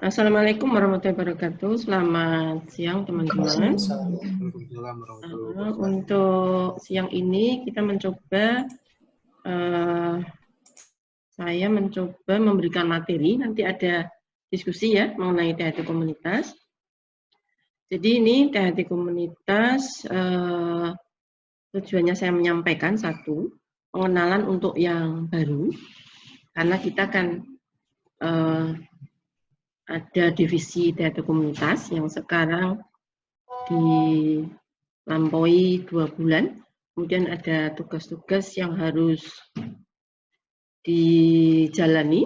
Assalamualaikum warahmatullahi wabarakatuh. Selamat siang teman-teman. Untuk siang ini kita mencoba, saya mencoba memberikan materi. Nanti ada diskusi ya mengenai THT komunitas. Jadi ini THT komunitas tujuannya saya menyampaikan satu, pengenalan untuk yang baru, karena kita kan ada divisi THT komunitas yang sekarang dilampaui 2 bulan, kemudian ada tugas-tugas yang harus dijalani,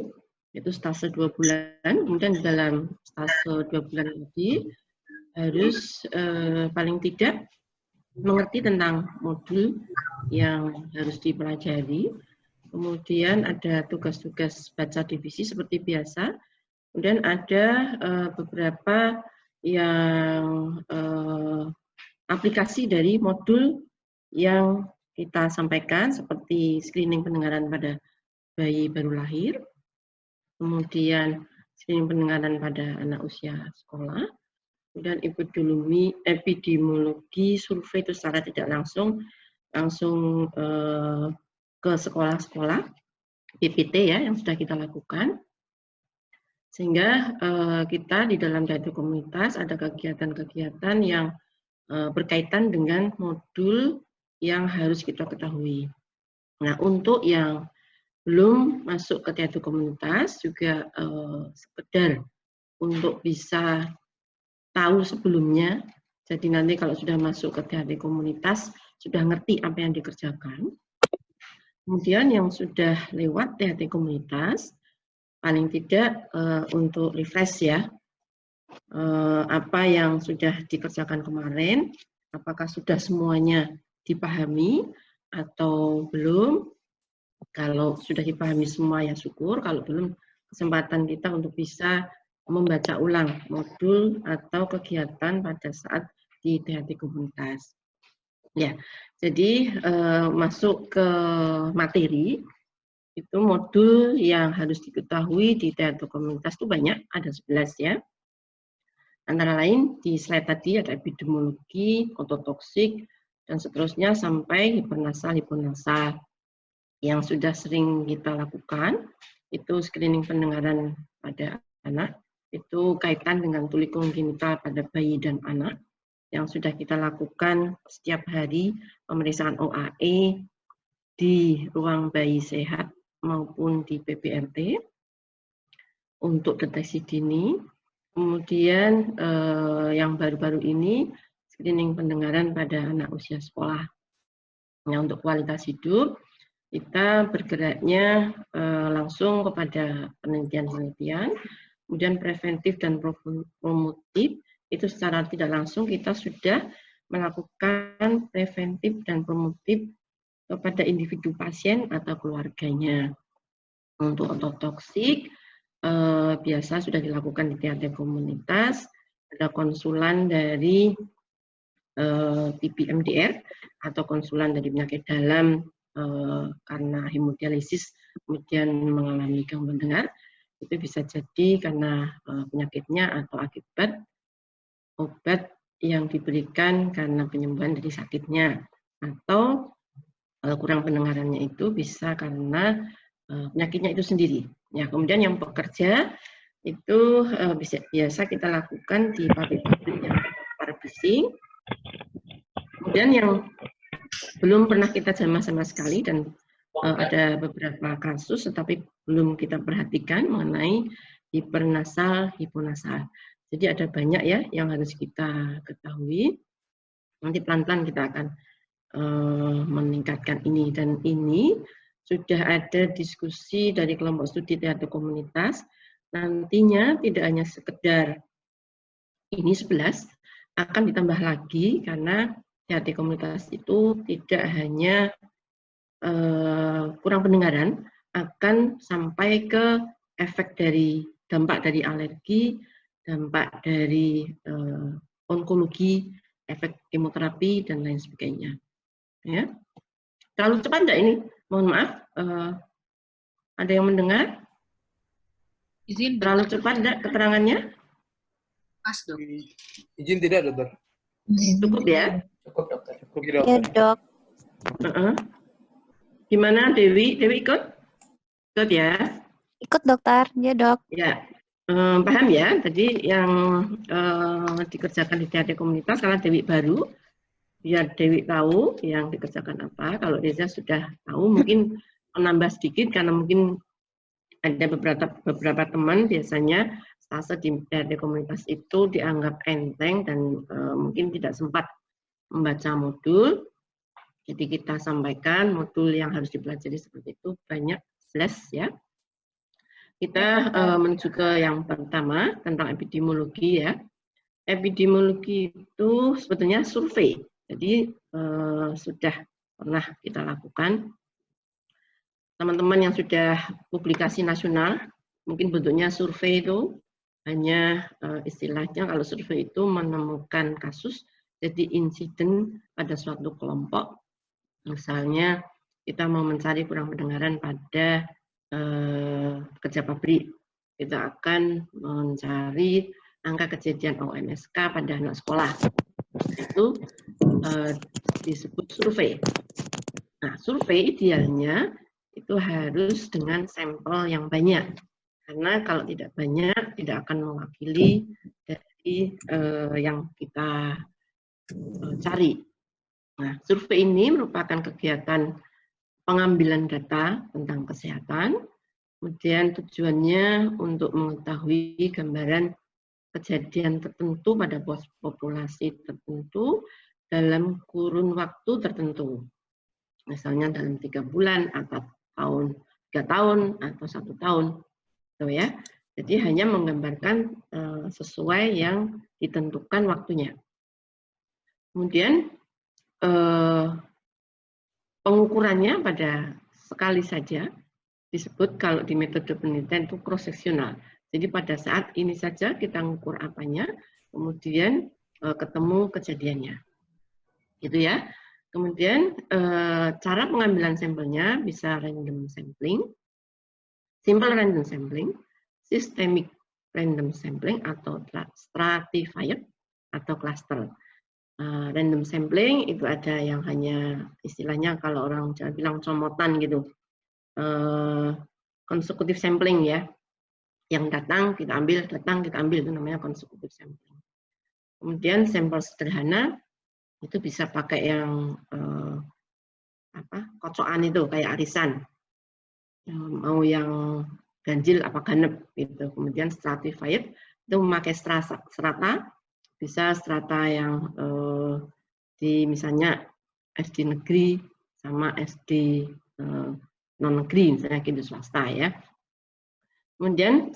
yaitu stase 2 bulan, kemudian di dalam stase 2 bulan tadi harus paling tidak mengerti tentang modul yang harus dipelajari, kemudian ada tugas-tugas baca divisi seperti biasa, kemudian ada beberapa yang aplikasi dari modul yang kita sampaikan seperti screening pendengaran pada bayi baru lahir, kemudian screening pendengaran pada anak usia sekolah, kemudian epidemiologi survei itu secara tidak langsung ke sekolah-sekolah PPT ya yang sudah kita lakukan. Sehingga kita di dalam data komunitas ada kegiatan-kegiatan yang berkaitan dengan modul yang harus kita ketahui. Nah, untuk yang belum masuk ke THT komunitas juga sekedar untuk bisa tahu sebelumnya. Jadi nanti kalau sudah masuk ke THT komunitas sudah ngerti apa yang dikerjakan. Kemudian yang sudah lewat THT komunitas paling tidak untuk refresh ya, apa yang sudah dikerjakan kemarin, apakah sudah semuanya dipahami atau belum. Kalau sudah dipahami semua ya syukur, kalau belum kesempatan kita untuk bisa membaca ulang modul atau kegiatan pada saat di THT komunitas. Ya, jadi masuk ke materi, itu modul yang harus diketahui di THT komunitas itu banyak, ada 11 ya. Antara lain di slide tadi ada epidemiologi, ototoksik, dan seterusnya sampai hipernasal. Yang sudah sering kita lakukan, itu screening pendengaran pada anak, itu kaitan dengan tuli kongenital pada bayi dan anak, yang sudah kita lakukan setiap hari pemeriksaan OAE di ruang bayi sehat maupun di PPRT untuk deteksi dini. Kemudian yang baru-baru ini screening pendengaran pada anak usia sekolah. Nah, untuk kualitas hidup kita bergeraknya langsung kepada penelitian-penelitian, kemudian preventif dan promotif itu secara tidak langsung kita sudah melakukan preventif dan promotif kepada individu pasien atau keluarganya. Untuk ototoksik biasa sudah dilakukan di THT komunitas, ada konsulan dari PPMDR atau konsulan dari penyakit dalam karena hemodialisis kemudian mengalami gangguan dengar, itu bisa jadi karena penyakitnya atau akibat obat yang diberikan karena penyembuhan dari sakitnya, atau kurang pendengarannya itu bisa karena penyakitnya itu sendiri. Ya, kemudian yang pekerja itu biasa kita lakukan di pabrik-pabrik yang para bising. Kemudian yang belum pernah kita jamah sama sekali dan ada beberapa kasus tetapi belum kita perhatikan mengenai hipernasal, hiponasal. Jadi ada banyak ya yang harus kita ketahui. Nanti pelan-pelan kita akan meningkatkan ini, dan ini sudah ada diskusi dari kelompok studi THT komunitas. Nantinya tidak hanya sekedar ini 11, akan ditambah lagi karena THT komunitas itu tidak hanya kurang pendengaran, akan sampai ke efek dari dampak dari alergi, dampak dari onkologi, efek kemoterapi dan lain sebagainya. Ya, terlalu cepat enggak ini? Mohon maaf. Ada yang mendengar? Izin, Terlalu dokter. cepat enggak keterangannya? Pas, dok. Izin tidak, dokter. Cukup ya? Cukup, dokter. Cukup, Ya, dokter. dok. Gimana Dewi? Dewi ikut? Ikut ya? Ikut, dokter. Ya, dok. Ya, paham ya? Tadi yang dikerjakan di THT komunitas, karena Dewi baru, biar Dewi tahu yang dikerjakan apa. Kalau Reza sudah tahu, mungkin menambah sedikit, karena mungkin ada beberapa teman biasanya stase di THT komunitas itu dianggap enteng dan mungkin tidak sempat membaca modul. Jadi kita sampaikan modul yang harus dipelajari seperti itu banyak slash ya. Kita menuju ke yang pertama tentang epidemiologi ya. Epidemiologi itu sebetulnya survei. Jadi sudah pernah kita lakukan. Teman-teman yang sudah publikasi nasional, mungkin bentuknya survei itu hanya istilahnya kalau survei itu menemukan kasus jadi insiden pada suatu kelompok. Misalnya kita mau mencari kurang pendengaran pada pekerja pabrik, kita akan mencari angka kejadian OMSK pada anak sekolah. Itu disebut survei. Nah, survei idealnya itu harus dengan sampel yang banyak. Karena kalau tidak banyak, tidak akan mewakili dari yang kita cari. Nah, survei ini merupakan kegiatan pengambilan data tentang kesehatan, kemudian tujuannya untuk mengetahui gambaran kejadian tertentu pada populasi tertentu dalam kurun waktu tertentu. Misalnya dalam 3 bulan, atau 3 tahun, atau 1 tahun. Gitu ya. Jadi hanya menggambarkan sesuai yang ditentukan waktunya. Kemudian pengukurannya pada sekali saja disebut kalau di metode penelitian itu cross-seksional. Jadi pada saat ini saja kita mengukur apanya, kemudian ketemu kejadiannya. Gitu ya. Kemudian cara pengambilan sampelnya bisa random sampling, simple random sampling, systemic random sampling, atau stratified, atau cluster. Random sampling itu ada yang hanya istilahnya kalau orang Jawa bilang comotan gitu, konsekutif sampling ya, yang datang kita ambil itu namanya konsekutif sampling. Kemudian sampel sederhana itu bisa pakai yang kocokan itu kayak arisan, mau yang ganjil apa ganep gitu. Kemudian stratified itu memakai strata. Bisa strata yang di misalnya SD negeri sama SD non negeri, misalnya gitu swasta ya. Kemudian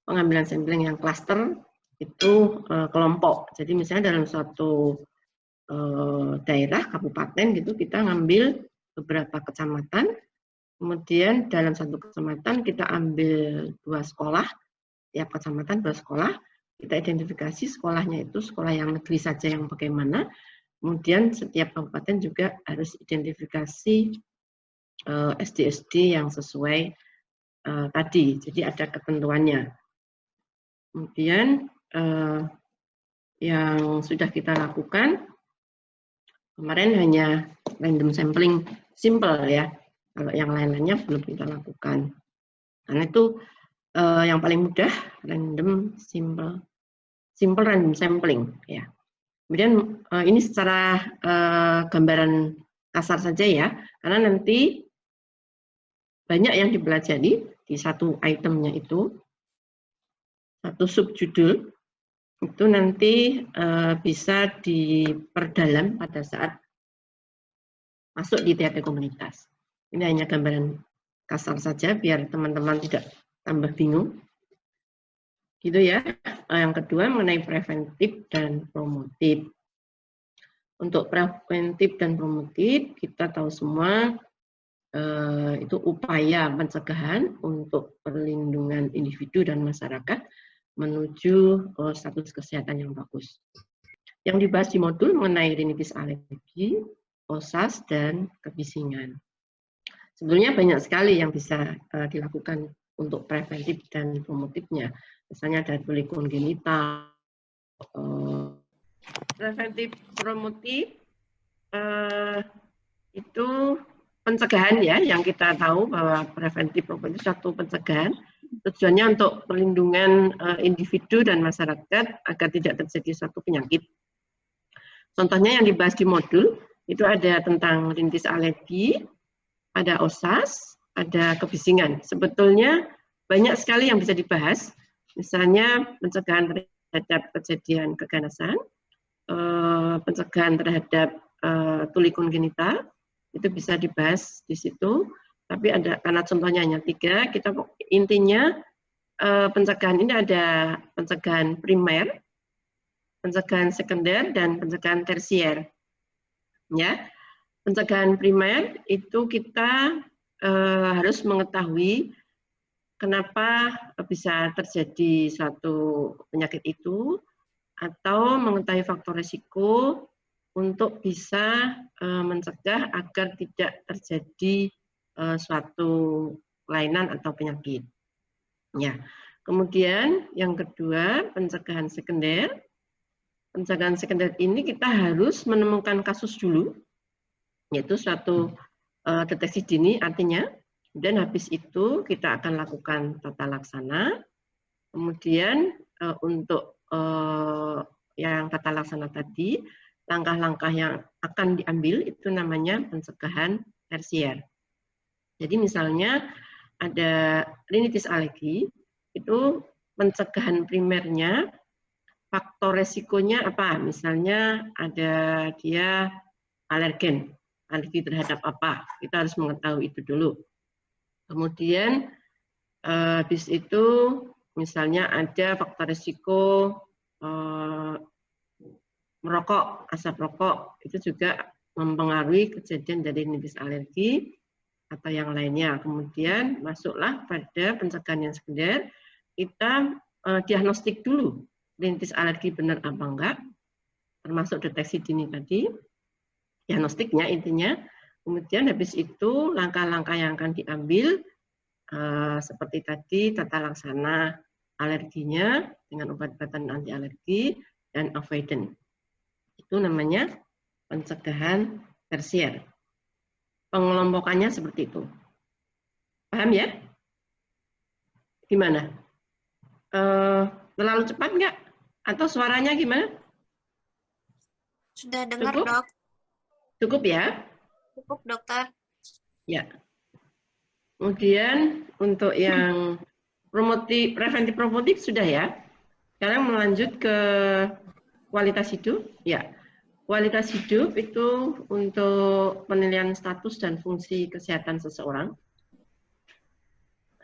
pengambilan sampling yang cluster itu kelompok. Jadi misalnya dalam suatu daerah kabupaten gitu kita ngambil beberapa kecamatan, kemudian dalam satu kecamatan kita ambil 2 sekolah, tiap kecamatan 2 sekolah. Kita identifikasi sekolahnya itu sekolah yang negeri saja yang bagaimana, kemudian setiap kabupaten juga harus identifikasi SD-SD yang sesuai tadi, jadi ada ketentuannya. Kemudian yang sudah kita lakukan, kemarin hanya random sampling simple ya, kalau yang lain-lainnya belum kita lakukan. Karena itu yang paling mudah random simple random sampling ya. Kemudian ini secara gambaran kasar saja ya, karena nanti banyak yang dipelajari di satu itemnya itu, satu subjudul itu nanti bisa diperdalam pada saat masuk di THT komunitas. Ini hanya gambaran kasar saja biar teman-teman tidak tambah bingung. Gitu ya. Yang kedua mengenai preventif dan promotif. Untuk preventif dan promotif kita tahu semua itu upaya pencegahan untuk perlindungan individu dan masyarakat menuju status kesehatan yang bagus. Yang dibahas di modul mengenai rinitis alergi, OSAS, dan kebisingan. Sebetulnya banyak sekali yang bisa dilakukan untuk preventif dan promotifnya. Misalnya ada tuli kongenital, preventif promotif itu pencegahan ya, yang kita tahu bahwa preventif promotif itu satu pencegahan. Tujuannya untuk perlindungan individu dan masyarakat agar tidak terjadi suatu penyakit. Contohnya yang dibahas di modul itu ada tentang rintis alergi, ada OSAS, ada kebisingan. Sebetulnya banyak sekali yang bisa dibahas, misalnya pencegahan terhadap kejadian keganasan, pencegahan terhadap tuli kongenital, itu bisa dibahas di situ. Tapi ada, karena contohnya hanya 3, kita intinya pencegahan ini ada pencegahan primer, pencegahan sekunder, dan pencegahan tersier. Ya, pencegahan primer itu kita harus mengetahui kenapa bisa terjadi suatu penyakit itu, atau mengetahui faktor risiko untuk bisa mencegah agar tidak terjadi suatu kelainan atau penyakit. Ya, kemudian yang kedua pencegahan sekunder. Pencegahan sekunder ini kita harus menemukan kasus dulu, yaitu suatu deteksi dini artinya. Dan habis itu kita akan lakukan tata laksana. Kemudian untuk yang tata laksana tadi, langkah-langkah yang akan diambil itu namanya pencegahan tersier. Jadi misalnya ada rinitis alergi, itu pencegahan primernya, faktor resikonya apa? Misalnya ada dia alergen, alergi terhadap apa? Kita harus mengetahui itu dulu. Kemudian habis itu misalnya ada faktor risiko merokok, asap rokok, itu juga mempengaruhi kejadian dari rinitis alergi atau yang lainnya. Kemudian masuklah pada pencegahan yang sekunder, kita diagnostik dulu rinitis alergi benar apa enggak, termasuk deteksi dini tadi, diagnostiknya intinya. Kemudian habis itu langkah-langkah yang akan diambil seperti tadi tata laksana alerginya dengan obat-obatan anti alergi dan avoidance. Itu namanya pencegahan tersier. Pengelompokannya seperti itu. Paham ya? Gimana? Terlalu cepat nggak? Atau suaranya gimana? Sudah dengar, Cukup? Dok. Cukup ya? Cukup, Dokter. Ya. Kemudian untuk yang preventif promotif sudah ya. Sekarang melanjut ke kualitas hidup. Ya. Kualitas hidup itu untuk penilaian status dan fungsi kesehatan seseorang.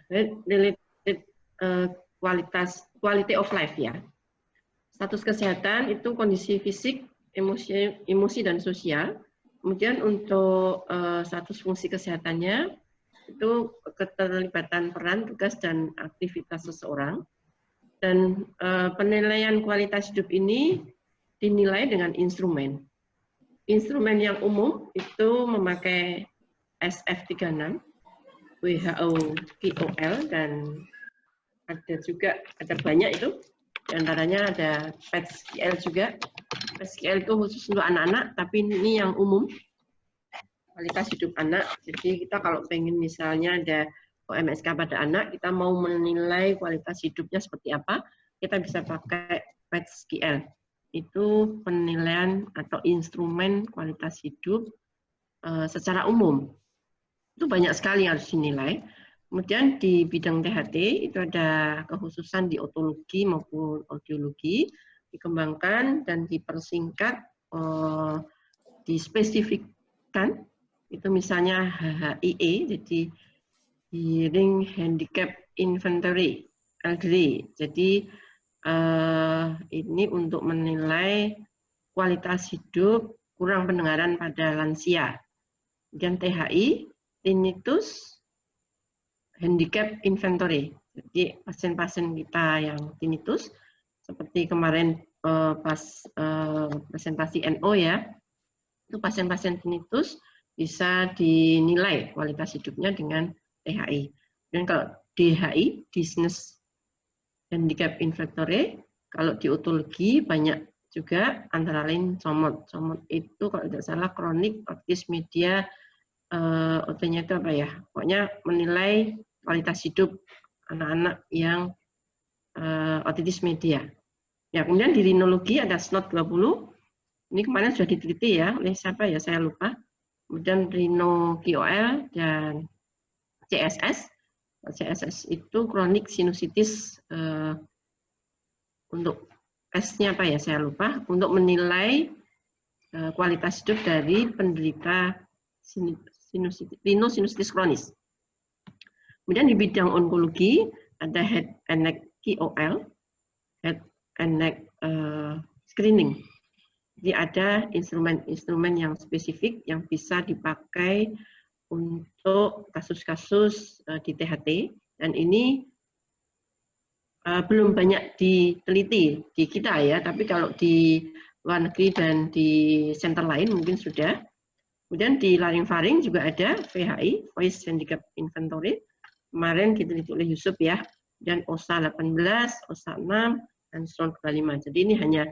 Related quality of life ya. Status kesehatan itu kondisi fisik, emosi dan sosial. Kemudian untuk status fungsi kesehatannya itu keterlibatan peran, tugas dan aktivitas seseorang. Dan penilaian kualitas hidup ini dinilai dengan instrumen. Instrumen yang umum itu memakai SF36, WHO KOL, dan ada banyak itu. Di antaranya ada PETSKL juga. PETSKL itu khusus untuk anak-anak, tapi ini yang umum. Kualitas hidup anak. Jadi kita kalau pengen misalnya ada OMSK pada anak, kita mau menilai kualitas hidupnya seperti apa, kita bisa pakai PETSKL. Itu penilaian atau instrumen kualitas hidup secara umum. Itu banyak sekali yang harus dinilai. Kemudian di bidang THT itu ada kekhususan di otologi maupun audiologi, dikembangkan dan dipersingkat, dispesifikkan. Itu misalnya HHIE, jadi Hearing Handicap Inventory, LD. Jadi ini untuk menilai kualitas hidup kurang pendengaran pada lansia. Dan THI, Tinnitus Handicap Inventory. Jadi pasien-pasien kita yang tinnitus, seperti kemarin pas presentasi NO ya, itu pasien-pasien tinnitus bisa dinilai kualitas hidupnya dengan THI. Dan kalau DHI, Dizziness Handicap Inventory. Kalau di otologi banyak juga, antara lain comot. Comot itu kalau tidak salah kronik otis media, OT-nya itu apa ya? Pokoknya menilai kualitas hidup anak-anak yang otitis media. Ya, kemudian di rinologi ada SNOT 20. Ini kemarin sudah diteliti ya oleh siapa ya, saya lupa. Kemudian Rino KOL dan CSS. CSS itu kronik sinusitis, untuk S-nya apa ya, saya lupa, untuk menilai kualitas hidup dari penderita rhinosinusitis kronis. Kemudian di bidang onkologi ada head and neck KOL, head and neck screening. Jadi ada instrumen-instrumen yang spesifik yang bisa dipakai untuk kasus-kasus di THT, dan ini belum banyak diteliti di kita ya, tapi kalau di luar negeri dan di center lain mungkin sudah. Kemudian di laring-faring juga ada VHI, Voice Handicap Inventory, kemarin diteliti oleh Yusuf ya, dan OSA 18, OSA 6, dan SNOT 25. Jadi ini hanya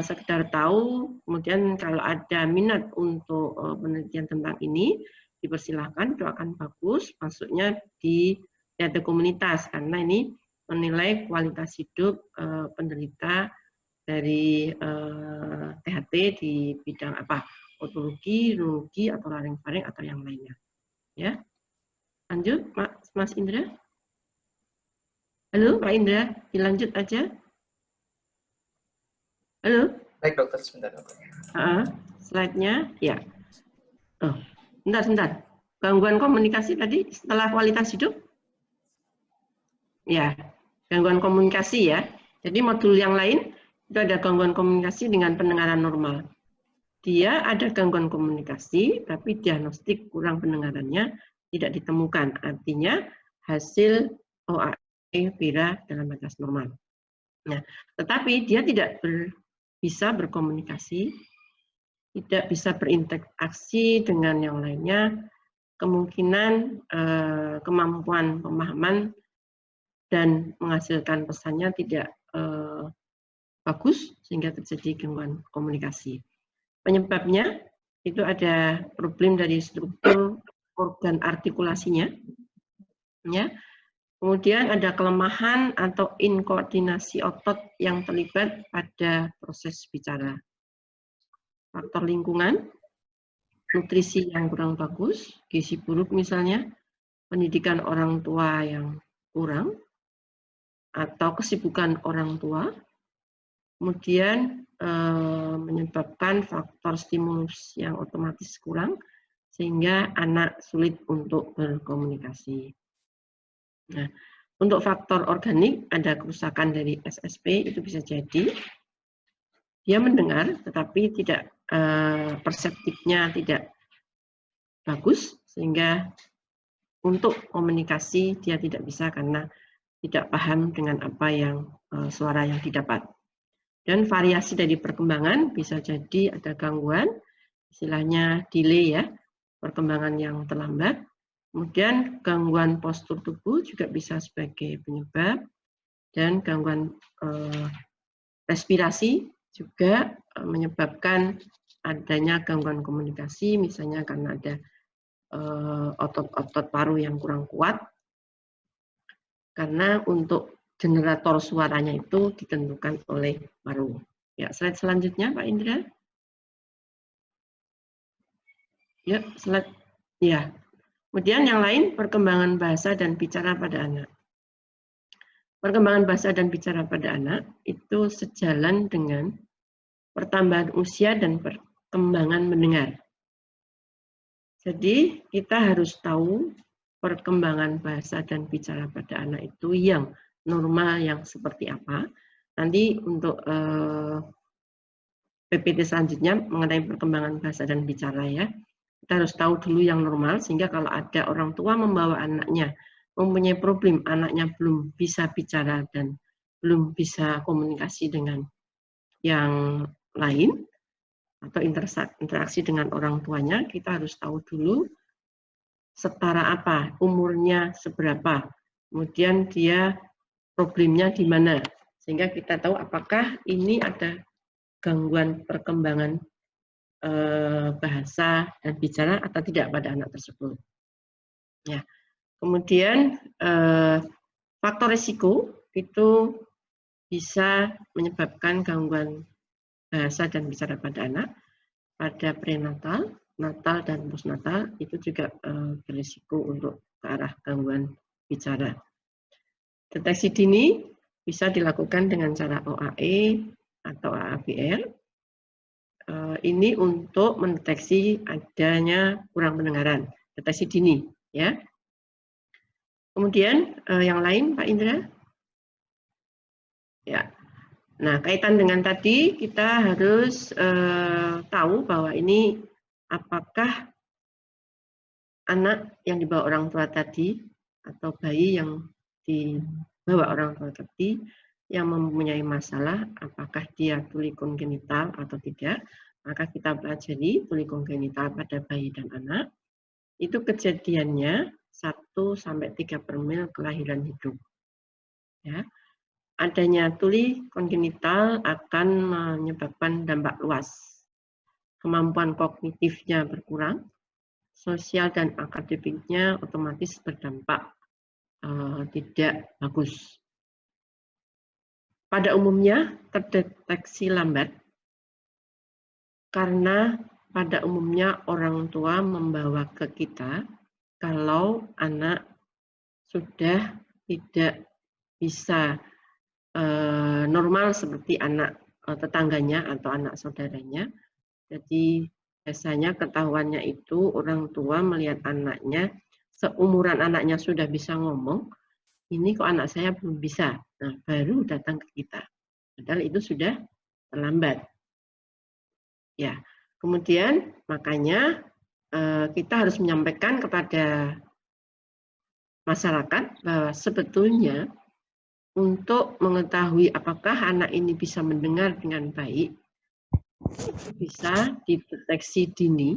sekedar tahu, kemudian kalau ada minat untuk penelitian tentang ini, dipersilahkan, itu akan bagus masuknya di data komunitas, karena ini menilai kualitas hidup penderita dari THT di bidang apa, otologi, neurologi, atau laring-faring, atau yang lainnya. Ya, lanjut, Mas Indra. Halo, Pak Indra, dilanjut aja. Halo. Baik dokter, sebentar dokter. Slide-nya, ya. Oh, sebentar. Gangguan komunikasi tadi setelah kualitas hidup? Ya, gangguan komunikasi ya. Jadi modul yang lain itu ada gangguan komunikasi dengan pendengaran normal. Dia ada gangguan komunikasi, tapi diagnostik kurang pendengarannya tidak ditemukan. Artinya hasil OAE Vera dalam batas normal. Nah, tetapi dia tidak bisa berkomunikasi, tidak bisa berinteraksi dengan yang lainnya, kemungkinan kemampuan pemahaman dan menghasilkan pesannya tidak bagus, sehingga terjadi gangguan komunikasi. Penyebabnya itu ada problem dari struktur organ artikulasinya, ya. Kemudian ada kelemahan atau inkoordinasi otot yang terlibat pada proses bicara. Faktor lingkungan, nutrisi yang kurang bagus, gizi buruk misalnya, pendidikan orang tua yang kurang, atau kesibukan orang tua, kemudian menyebabkan faktor stimulus yang otomatis kurang, sehingga anak sulit untuk berkomunikasi. Nah, untuk faktor organik, ada kerusakan dari SSP, itu bisa jadi dia mendengar, tetapi tidak perseptifnya tidak bagus, sehingga untuk komunikasi dia tidak bisa karena tidak paham dengan apa yang suara yang didapat. Dan variasi dari perkembangan bisa jadi ada gangguan, istilahnya delay ya, perkembangan yang terlambat. Kemudian gangguan postur tubuh juga bisa sebagai penyebab, dan gangguan respirasi juga menyebabkan adanya gangguan komunikasi, misalnya karena ada otot-otot paru yang kurang kuat, karena untuk generator suaranya itu ditentukan oleh paru. Ya, slide selanjutnya Pak Indra. Ya, slide. Ya. Kemudian yang lain, perkembangan bahasa dan bicara pada anak. Perkembangan bahasa dan bicara pada anak itu sejalan dengan pertambahan usia dan perkembangan mendengar. Jadi kita harus tahu perkembangan bahasa dan bicara pada anak itu yang normal yang seperti apa. Nanti untuk PPT selanjutnya mengenai perkembangan bahasa dan bicara ya. Kita harus tahu dulu yang normal, sehingga kalau ada orang tua membawa anaknya mempunyai problem, anaknya belum bisa bicara dan belum bisa komunikasi dengan yang lain atau interaksi dengan orang tuanya, kita harus tahu dulu setara apa, umurnya seberapa, kemudian dia problemnya di mana, sehingga kita tahu apakah ini ada gangguan perkembangan bahasa dan bicara atau tidak pada anak tersebut. Ya. Kemudian faktor risiko itu bisa menyebabkan gangguan bahasa dan bicara pada anak pada prenatal, natal, dan postnatal itu juga berisiko untuk ke arah gangguan bicara. Deteksi dini bisa dilakukan dengan cara OAE atau AABR. Ini untuk mendeteksi adanya kurang pendengaran, deteksi dini, ya. Kemudian yang lain, Pak Indra, ya. Nah, kaitan dengan tadi kita harus tahu bahwa ini apakah anak yang dibawa orang tua tadi atau bayi yang dibawa orang tua tadi yang mempunyai masalah, apakah dia tuli kongenital atau tidak, maka kita pelajari tuli kongenital pada bayi dan anak, itu kejadiannya 1-3 per mil kelahiran hidup. Ya. Adanya tuli kongenital akan menyebabkan dampak luas. Kemampuan kognitifnya berkurang, sosial dan akademiknya otomatis berdampak tidak bagus. Pada umumnya terdeteksi lambat karena pada umumnya orang tua membawa ke kita kalau anak sudah tidak bisa normal seperti anak tetangganya atau anak saudaranya. Jadi biasanya ketahuannya itu orang tua melihat anaknya, seumuran anaknya sudah bisa ngomong, ini kok anak saya belum bisa. Nah, baru datang ke kita. Padahal itu sudah terlambat. Ya, kemudian makanya kita harus menyampaikan kepada masyarakat bahwa sebetulnya untuk mengetahui apakah anak ini bisa mendengar dengan baik, itu bisa dideteksi dini.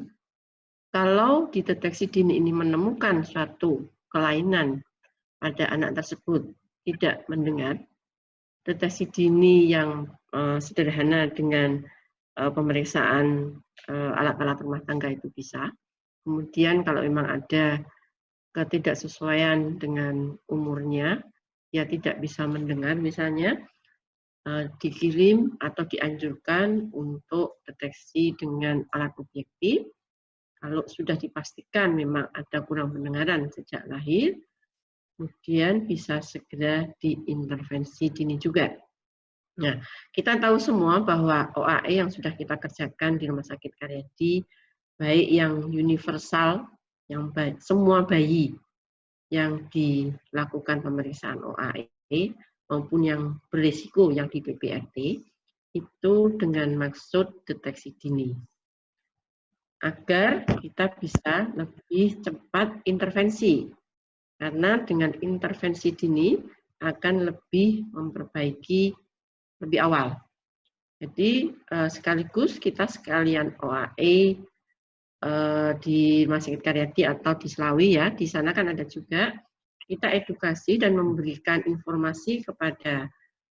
Kalau dideteksi dini ini menemukan suatu kelainan pada anak tersebut tidak mendengar, deteksi dini yang sederhana dengan pemeriksaan alat-alat rumah tangga itu bisa. Kemudian kalau memang ada ketidaksesuaian dengan umurnya, dia tidak bisa mendengar misalnya, dikirim atau dianjurkan untuk deteksi dengan alat objektif. Kalau sudah dipastikan memang ada kurang pendengaran sejak lahir, kemudian bisa segera diintervensi dini juga. Nah, kita tahu semua bahwa OAE yang sudah kita kerjakan di Rumah Sakit Karyadi, baik yang universal, yang semua bayi yang dilakukan pemeriksaan OAE, maupun yang berisiko yang di PPRT, itu dengan maksud deteksi dini. Agar kita bisa lebih cepat intervensi. Karena dengan intervensi dini akan lebih memperbaiki lebih awal. Jadi sekaligus kita sekalian OAE di Rumah Sakit Karyadi atau di Slawi ya, di sana kan ada juga, kita edukasi dan memberikan informasi kepada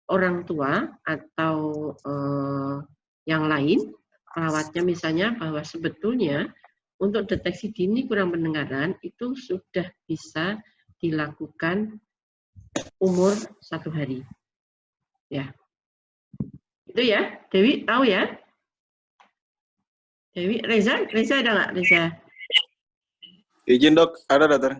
orang tua atau yang lain, perawatnya misalnya, bahwa sebetulnya untuk deteksi dini kurang pendengaran itu sudah bisa dilakukan umur 1 hari. Ya. Itu ya, Dewi tahu ya? Dewi, Reza ada nggak, Reza? Izin dok, ada dokter.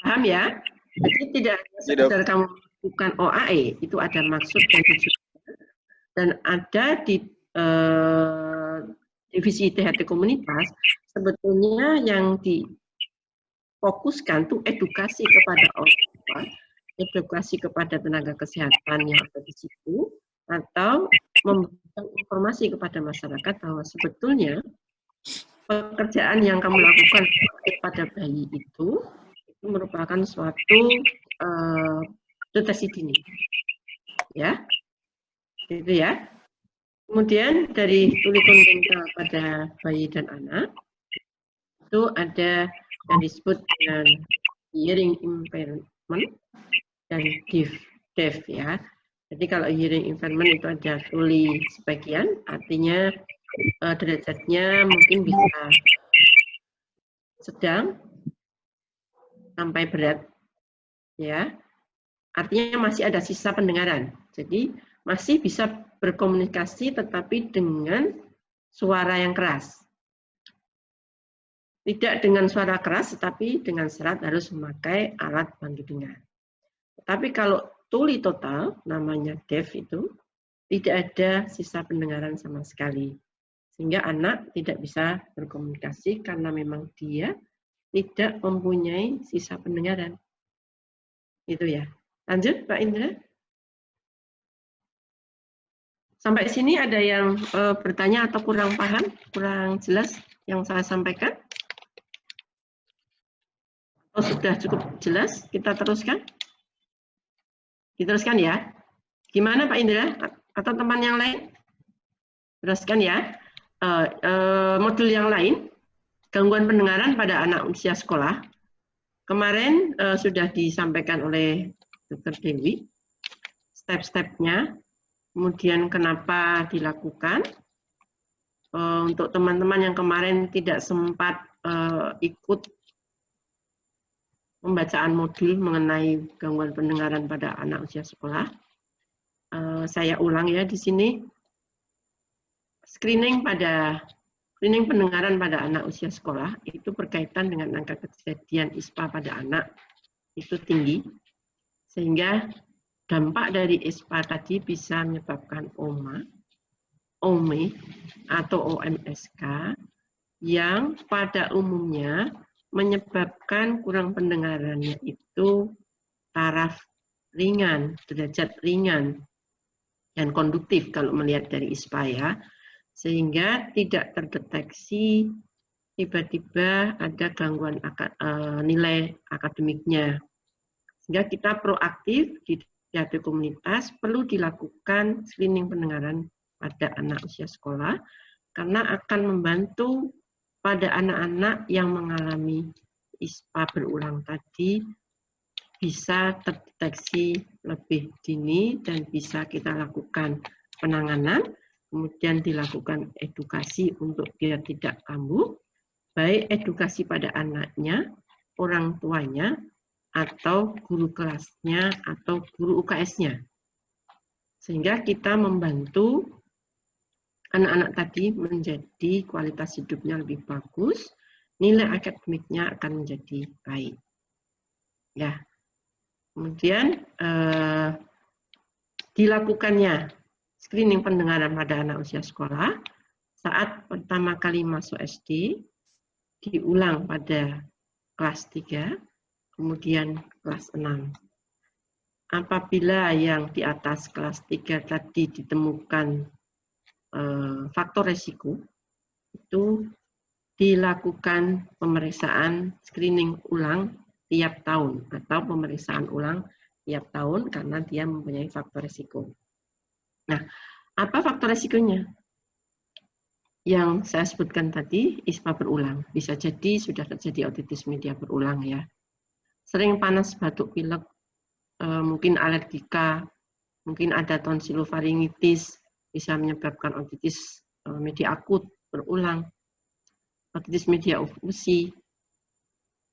Paham ya? Jadi tidak sekedar kamu lakukan OAE, itu ada maksud dan tujuan. Dan ada di divisi THT komunitas, sebetulnya yang difokuskan itu edukasi kepada orang tua, edukasi kepada tenaga kesehatan yang ada di situ, atau memberikan informasi kepada masyarakat bahwa sebetulnya pekerjaan yang kamu lakukan pada bayi itu merupakan suatu deteksi dini, ya, gitu ya. Kemudian dari tuli kongenital pada bayi dan anak itu ada yang disebut dengan hearing impairment impairment dan deaf ya. Jadi kalau hearing impairment itu ada tuli sebagian, artinya derajatnya mungkin bisa sedang sampai berat, ya. Artinya masih ada sisa pendengaran. Jadi masih bisa berkomunikasi tetapi dengan suara yang keras. Tidak dengan suara keras, tetapi dengan syarat harus memakai alat bantu dengar. Tapi kalau tuli total, namanya deaf itu, tidak ada sisa pendengaran sama sekali. Sehingga anak tidak bisa berkomunikasi karena memang dia tidak mempunyai sisa pendengaran. Itu ya. Lanjut, Pak Indra. Sampai sini ada yang bertanya atau kurang paham, kurang jelas yang saya sampaikan? Atau sudah cukup jelas? Kita teruskan? Diteruskan ya. Gimana Pak Indra? Atau teman yang lain? Teruskan ya. Modul yang lain, gangguan pendengaran pada anak usia sekolah. Kemarin sudah disampaikan oleh Dr. Dewi, step-stepnya, kemudian kenapa dilakukan. Untuk teman-teman yang kemarin tidak sempat ikut pembacaan modul mengenai gangguan pendengaran pada anak usia sekolah, saya ulang ya di sini. Screening pendengaran pada anak usia sekolah itu berkaitan dengan angka kejadian ISPA pada anak itu tinggi, sehingga dampak dari ISPA tadi bisa menyebabkan OME atau OMSK yang pada umumnya menyebabkan kurang pendengarannya itu taraf ringan, derajat ringan, dan konduktif kalau melihat dari ISPA ya, sehingga tidak terdeteksi tiba-tiba ada gangguan nilai akademiknya. Sehingga kita proaktif di diabetes komunitas perlu dilakukan screening pendengaran pada anak usia sekolah, karena akan membantu pada anak-anak yang mengalami ISPA berulang tadi bisa terdeteksi lebih dini dan bisa kita lakukan penanganan, kemudian dilakukan edukasi untuk dia tidak kambuh, baik edukasi pada anaknya, orang tuanya, atau guru kelasnya, atau guru UKS-nya. Sehingga kita membantu anak-anak tadi menjadi kualitas hidupnya lebih bagus, nilai akademiknya akan menjadi baik. Ya, kemudian dilakukannya screening pendengaran pada anak usia sekolah saat pertama kali masuk SD, diulang pada kelas 3, kemudian kelas 6. Apabila yang di atas kelas 3 tadi ditemukan faktor resiko, itu dilakukan pemeriksaan screening ulang tiap tahun atau pemeriksaan ulang tiap tahun karena dia mempunyai faktor resiko. Nah, apa faktor resikonya? Yang saya sebutkan tadi, ISPA berulang. Bisa jadi sudah terjadi otitis media berulang ya. Sering panas, batuk, pilek, mungkin alergika, mungkin ada tonsilofaringitis, bisa menyebabkan otitis media akut berulang, otitis media ufusi.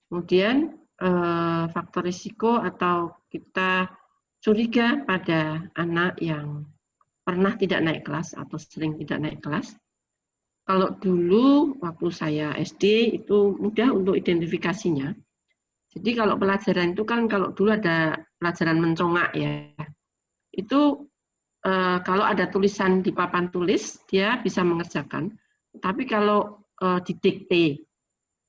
Kemudian faktor risiko atau kita curiga pada anak yang pernah tidak naik kelas atau sering tidak naik kelas. Kalau dulu waktu saya SD itu mudah untuk identifikasinya. Jadi kalau pelajaran itu kan kalau dulu ada pelajaran mencongak ya, itu kalau ada tulisan di papan tulis dia bisa mengerjakan. Tapi kalau didikte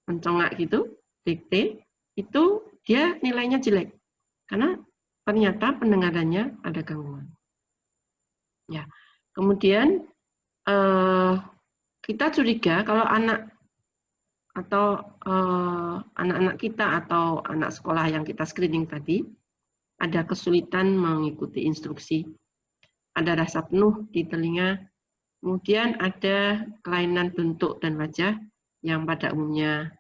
mencongak gitu, dikte itu dia nilainya jelek karena ternyata pendengarannya ada gangguan. Ya, kemudian kita curiga kalau anak atau anak-anak kita atau anak sekolah yang kita screening tadi ada kesulitan mengikuti instruksi, ada rasa penuh di telinga, kemudian ada kelainan bentuk dan wajah yang pada umumnya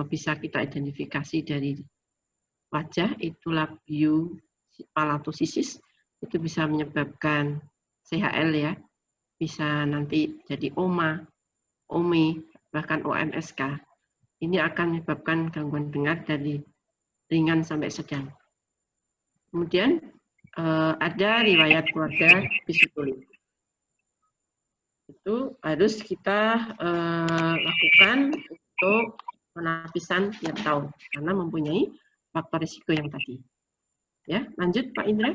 bisa kita identifikasi dari wajah, itu labio palatosisis, itu bisa menyebabkan CHL ya, bisa nanti jadi OMA, OMI, bahkan OMSK. Ini akan menyebabkan gangguan dengar dari ringan sampai sedang. Kemudian ada riwayat keluarga psikolik. Itu harus kita lakukan untuk penapisan tiap tahun karena mempunyai faktor risiko yang tadi. Ya, lanjut Pak Indra.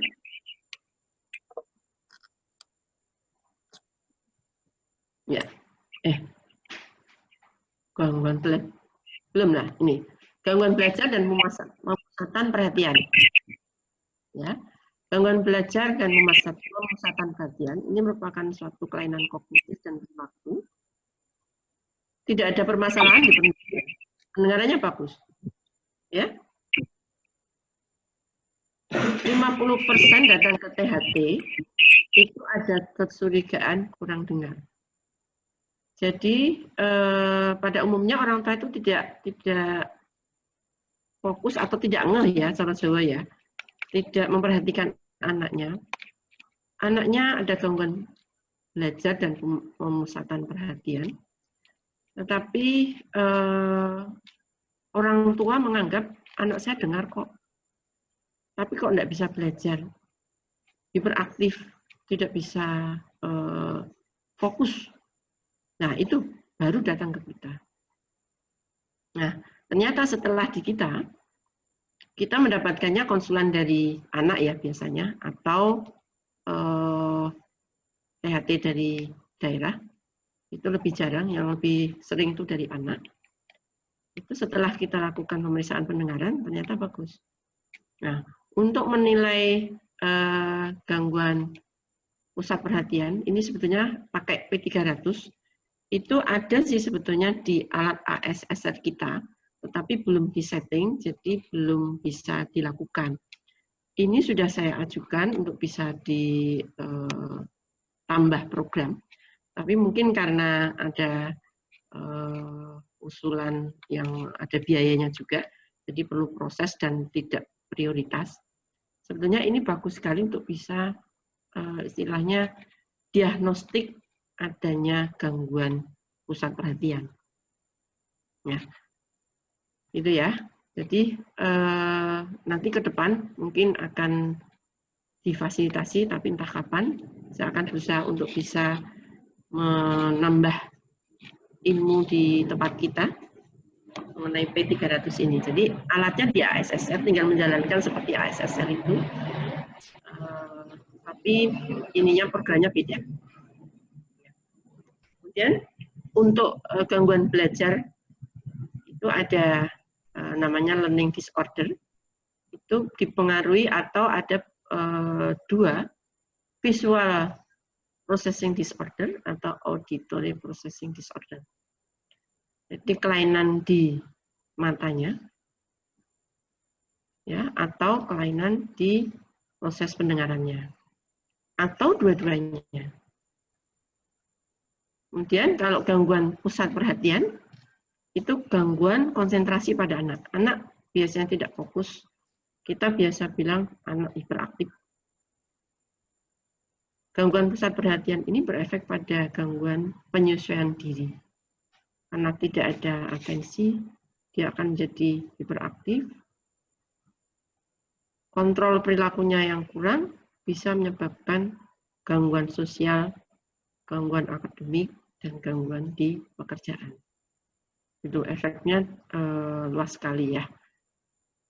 Ya, gangguan belajar belum lah ini. Gangguan belajar dan pemusatan perhatian. Ya, gangguan belajar dan pemusatan perhatian ini merupakan suatu kelainan kognitif dan perilaku. Tidak ada permasalahan di pendengaran. Pendengarannya bagus. Ya. 50% datang ke THT itu ada kecurigaan kurang dengar. Jadi pada umumnya orang tua itu tidak fokus atau tidak ngeh ya cara Jawa ya, tidak memperhatikan anaknya. Anaknya ada gangguan belajar dan pemusatan perhatian, tetapi orang tua menganggap anak saya dengar kok, tapi kok tidak bisa belajar, hiperaktif, tidak bisa fokus. Nah, itu baru datang ke kita. Nah, ternyata setelah di kita mendapatkannya konsulan dari anak ya biasanya, atau THT dari daerah, itu lebih jarang, yang lebih sering itu dari anak. Itu setelah kita lakukan pemeriksaan pendengaran, ternyata bagus. Nah, untuk menilai gangguan pusat perhatian, ini sebetulnya pakai P300, itu ada sih sebetulnya di alat ASSR kita, tetapi belum disetting, jadi belum bisa dilakukan. Ini sudah saya ajukan untuk bisa ditambah program, tapi mungkin karena ada usulan yang ada biayanya juga, jadi perlu proses dan tidak prioritas. Sebetulnya ini bagus sekali untuk bisa istilahnya diagnostik adanya gangguan pusat perhatian. Ya, itu ya. Jadi nanti ke depan mungkin akan difasilitasi, tapi entah kapan saya akan berusaha untuk bisa menambah ilmu di tempat kita mengenai P300 ini. Jadi alatnya di ASSR, tinggal menjalankan seperti ASSR itu, tapi ininya programnya beda. Kemudian untuk gangguan belajar itu ada namanya learning disorder, itu dipengaruhi atau ada dua, visual processing disorder atau auditory processing disorder. Jadi kelainan di matanya, ya, atau kelainan di proses pendengarannya, atau dua-duanya. Kemudian kalau gangguan pusat perhatian, itu gangguan konsentrasi pada anak. Anak biasanya tidak fokus. Kita biasa bilang anak hiperaktif. Gangguan pusat perhatian ini berefek pada gangguan penyesuaian diri. Karena tidak ada atensi, dia akan menjadi hiperaktif. Kontrol perilakunya yang kurang bisa menyebabkan gangguan sosial, gangguan akademik, dan gangguan di pekerjaan. Itu efeknya luas sekali ya.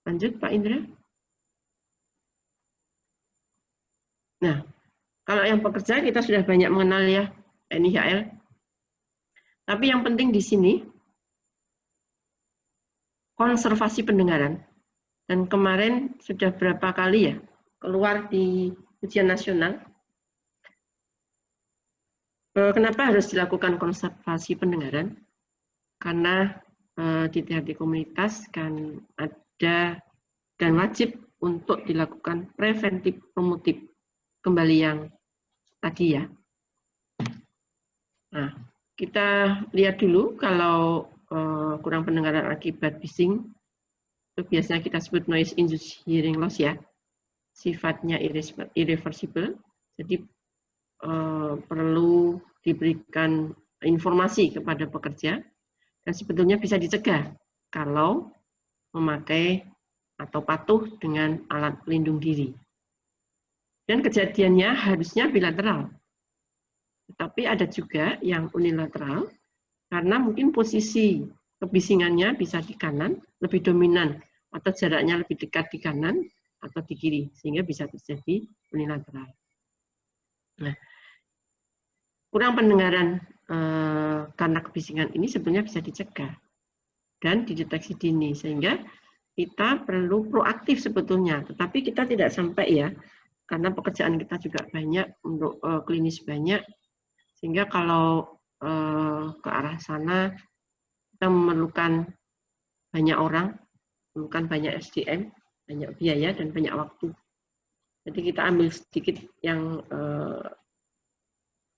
Lanjut Pak Indra. Nah, kalau yang pekerja kita sudah banyak mengenal ya NIHL. Tapi yang penting di sini konservasi pendengaran. Dan kemarin sudah berapa kali ya keluar di ujian nasional. Kenapa harus dilakukan konservasi pendengaran? Karena di THT komunitas kan ada dan wajib untuk dilakukan preventif promotif, kembali yang tadi ya. Nah, kita lihat dulu kalau kurang pendengaran akibat bising, itu biasanya kita sebut noise induced hearing loss ya, sifatnya irreversible, jadi perlu diberikan informasi kepada pekerja dan sebetulnya bisa dicegah kalau memakai atau patuh dengan alat pelindung diri. Dan kejadiannya harusnya bilateral, tetapi ada juga yang unilateral karena mungkin posisi kebisingannya bisa di kanan, lebih dominan atau jaraknya lebih dekat di kanan atau di kiri, sehingga bisa terjadi unilateral. Nah, kurang pendengaran karena kebisingan ini sebetulnya bisa dicegah dan dideteksi dini, sehingga kita perlu proaktif sebetulnya, tetapi kita tidak sampai ya, karena pekerjaan kita juga banyak, untuk klinis banyak, sehingga kalau ke arah sana kita memerlukan banyak orang, memerlukan banyak SDM, banyak biaya dan banyak waktu. Jadi kita ambil sedikit yang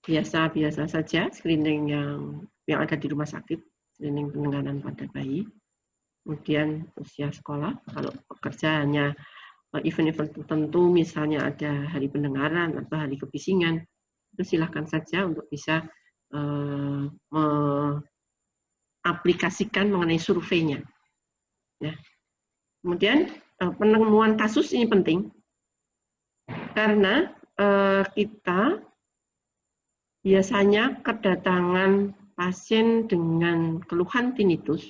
biasa-biasa saja, screening yang ada di rumah sakit, screening pendengaran pada bayi, kemudian usia sekolah, kalau pekerjaannya event-event tertentu, misalnya ada hari pendengaran atau hari kebisingan, itu silahkan saja untuk bisa aplikasikan mengenai surveinya. Ya. Kemudian penemuan kasus ini penting karena kita biasanya kedatangan pasien dengan keluhan tinnitus,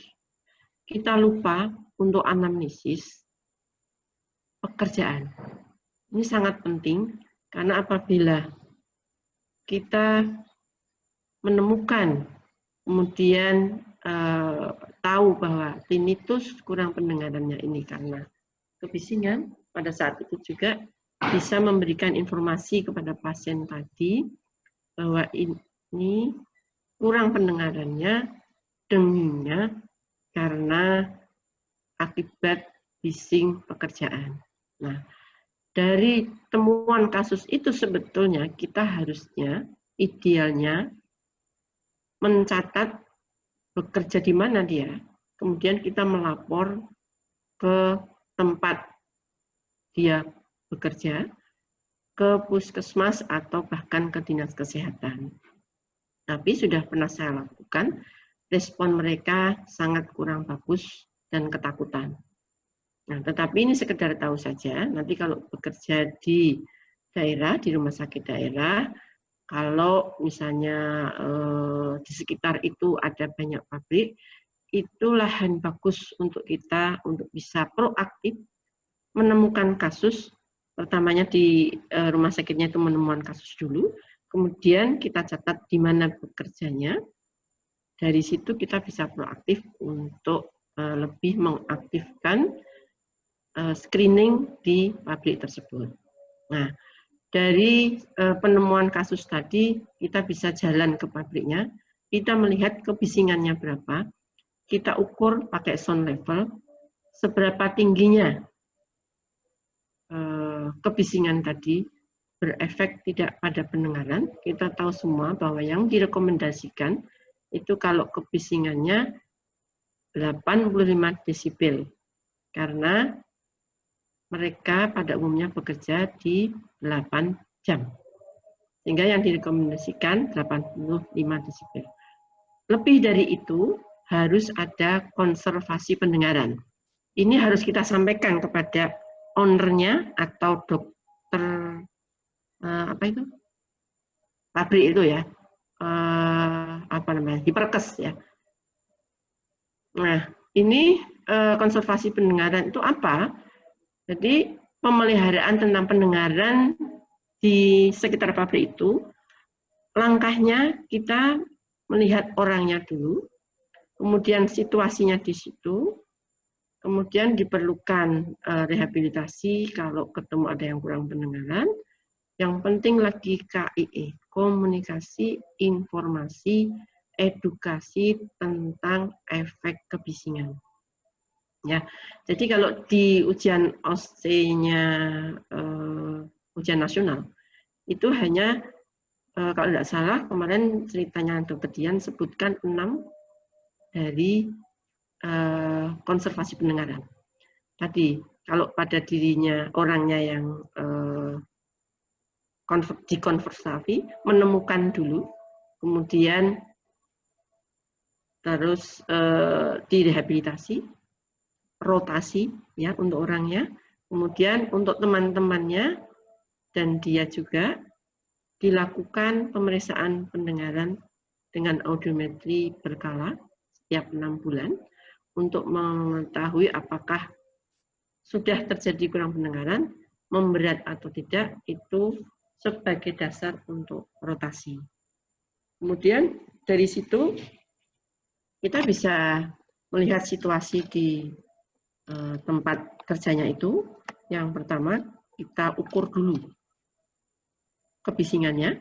kita lupa untuk anamnesis pekerjaan. Ini sangat penting karena apabila kita menemukan kemudian tahu bahwa tinnitus kurang pendengarannya ini karena kebisingan, pada saat itu juga bisa memberikan informasi kepada pasien tadi bahwa ini kurang pendengarannya, dengingnya karena akibat bising pekerjaan. Nah, dari temuan kasus itu sebetulnya kita harusnya idealnya mencatat bekerja di mana dia, kemudian kita melapor ke tempat dia bekerja, ke puskesmas atau bahkan ke dinas kesehatan. Tapi sudah pernah saya lakukan, respon mereka sangat kurang bagus dan ketakutan. Nah, tetapi ini sekedar tahu saja, nanti kalau bekerja di daerah, di rumah sakit daerah, kalau misalnya di sekitar itu ada banyak pabrik, itu lahan bagus untuk kita untuk bisa proaktif menemukan kasus. Pertamanya di rumah sakitnya itu menemukan kasus dulu, kemudian kita catat di mana bekerjanya. Dari situ kita bisa proaktif untuk lebih mengaktifkan screening di pabrik tersebut. Nah, dari penemuan kasus tadi, kita bisa jalan ke pabriknya, kita melihat kebisingannya berapa, kita ukur pakai sound level, seberapa tingginya kebisingan tadi berefek tidak pada pendengaran. Kita tahu semua bahwa yang direkomendasikan itu kalau kebisingannya 85 desibel, karena mereka pada umumnya bekerja di 8 jam. Sehingga yang direkomendasikan 85 desibel. Lebih dari itu, harus ada konservasi pendengaran. Ini harus kita sampaikan kepada owner-nya atau dokter pabrik itu ya. Hiperkes ya. Nah, ini konservasi pendengaran itu apa? Jadi pemeliharaan tentang pendengaran di sekitar pabrik itu, langkahnya kita melihat orangnya dulu, kemudian situasinya di situ, kemudian diperlukan rehabilitasi kalau ketemu ada yang kurang pendengaran. Yang penting lagi KIE, komunikasi, informasi, edukasi tentang efek kebisingan. Ya, jadi kalau di ujian OSCE-nya ujian nasional itu hanya kalau tidak salah kemarin ceritanya Dr. Dian sebutkan 6 dari konservasi pendengaran. tadi kalau pada dirinya orangnya yang dikonversasi, menemukan dulu, kemudian terus direhabilitasi, rotasi ya untuk orangnya, kemudian untuk teman-temannya dan dia juga dilakukan pemeriksaan pendengaran dengan audiometri berkala setiap 6 bulan untuk mengetahui apakah sudah terjadi kurang pendengaran, memberat atau tidak, itu sebagai dasar untuk rotasi. Kemudian dari situ kita bisa melihat situasi di tempat kerjanya itu. Yang pertama, kita ukur dulu kebisingannya,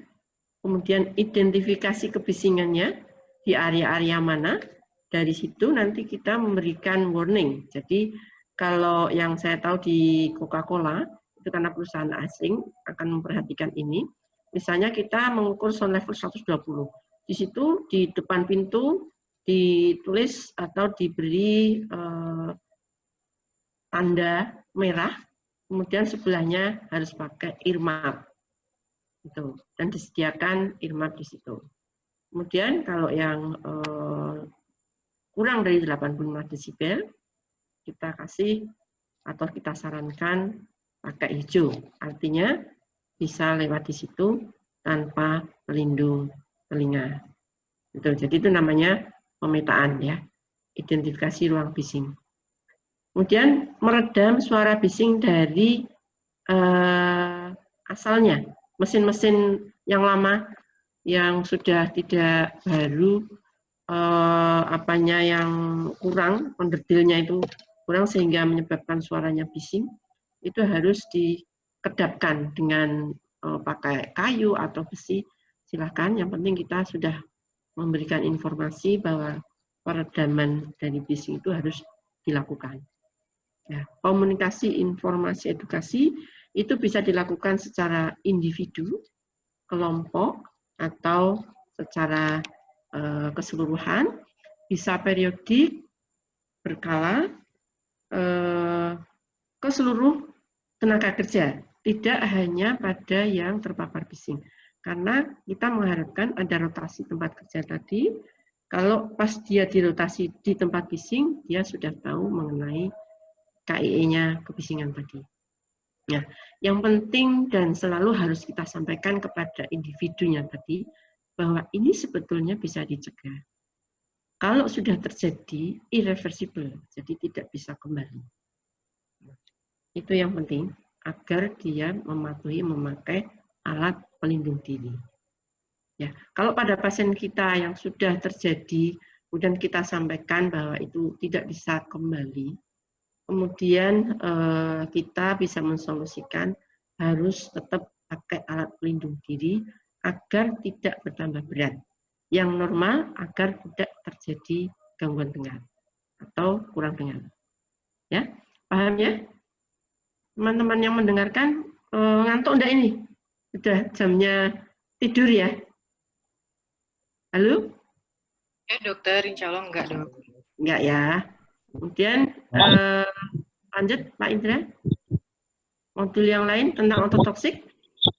kemudian identifikasi kebisingannya di area-area mana. Dari situ nanti kita memberikan warning. Jadi kalau yang saya tahu di Coca-Cola, itu karena perusahaan asing akan memperhatikan ini. Misalnya kita mengukur sound level 120. Di situ di depan pintu ditulis atau diberi tanda merah, kemudian sebelahnya harus pakai earmuff. Itu, dan disediakan earmuff di situ. Kemudian kalau yang kurang dari 85 desibel, kita kasih atau kita sarankan pakai hijau. Artinya bisa lewat di situ tanpa pelindung telinga. Itu, jadi itu namanya pemetaan ya, identifikasi ruang bising. Kemudian meredam suara bising dari asalnya. Mesin-mesin yang lama yang sudah tidak baru, apanya yang kurang, onderdilnya itu kurang sehingga menyebabkan suaranya bising, itu harus dikedapkan dengan pakai kayu atau besi. Silakan, yang penting kita sudah memberikan informasi bahwa peredaman dari bising itu harus dilakukan. Ya, komunikasi, informasi, edukasi itu bisa dilakukan secara individu, kelompok, atau secara keseluruhan, bisa periodik, berkala, ke seluruh tenaga kerja, tidak hanya pada yang terpapar bising. Karena kita mengharapkan ada rotasi tempat kerja tadi, kalau pas dia dirotasi di tempat bising, dia sudah tahu mengenai KIE-nya kebisingan tadi. Nah, yang penting dan selalu harus kita sampaikan kepada individunya tadi, bahwa ini sebetulnya bisa dicegah. Kalau sudah terjadi, irreversible, jadi tidak bisa kembali. Itu yang penting, agar dia mematuhi memakai alat pelindung diri. Ya, kalau pada pasien kita yang sudah terjadi, kemudian kita sampaikan bahwa itu tidak bisa kembali, kemudian kita bisa mensolusikan harus tetap pakai alat pelindung diri agar tidak bertambah berat. Yang normal agar tidak terjadi gangguan dengar atau kurang dengar. Ya, paham ya? Teman-teman yang mendengarkan ngantuk enggak ini? Sudah jamnya tidur ya? Halo? Ya dokter, insya Allah enggak dok. Enggak ya. Kemudian lanjut Pak Indra. Modul yang lain tentang ototoksik.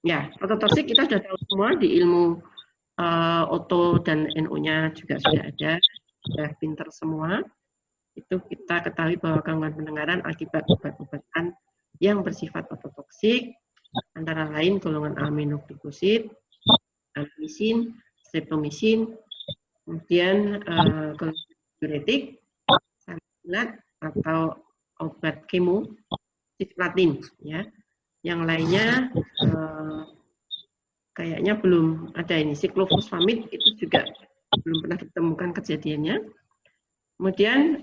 Ya, ototoksik kita sudah tahu semua di ilmu oto dan NO-nya juga sudah ada, sudah pinter semua. Itu kita ketahui bahwa gangguan pendengaran akibat obat-obatan yang bersifat ototoksik, antara lain golongan aminoglikosid, amiksin, streptomisin, kemudian diuretik, salicilat atau obat kemo, cisplatin, ya. Yang lainnya kayaknya belum ada ini, siklofosfamid itu juga belum pernah ditemukan kejadiannya. Kemudian,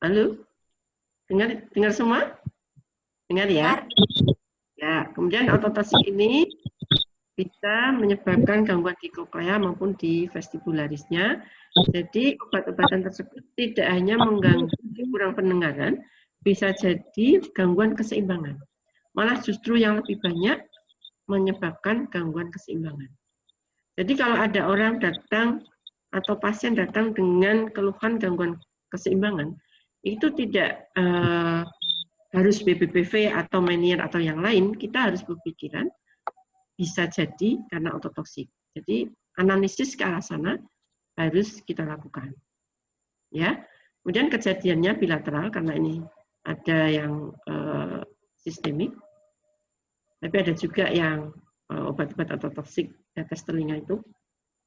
halo, dengar semua? Dengar ya? Ya, kemudian ototoksik ini bisa menyebabkan gangguan di koklea maupun di vestibularisnya. Jadi obat-obatan tersebut tidak hanya mengganggu kurang pendengaran, bisa jadi gangguan keseimbangan. Malah justru yang lebih banyak menyebabkan gangguan keseimbangan. Jadi kalau ada orang datang atau pasien datang dengan keluhan gangguan keseimbangan, itu tidak harus BPPV atau Meniere atau yang lain, kita harus berpikiran bisa jadi karena ototoksik. Jadi analisis ke arah sana harus kita lakukan. Ya, kemudian kejadiannya bilateral karena ini ada yang sistemik, tapi ada juga yang obat-obat ototoksik tetes telinga itu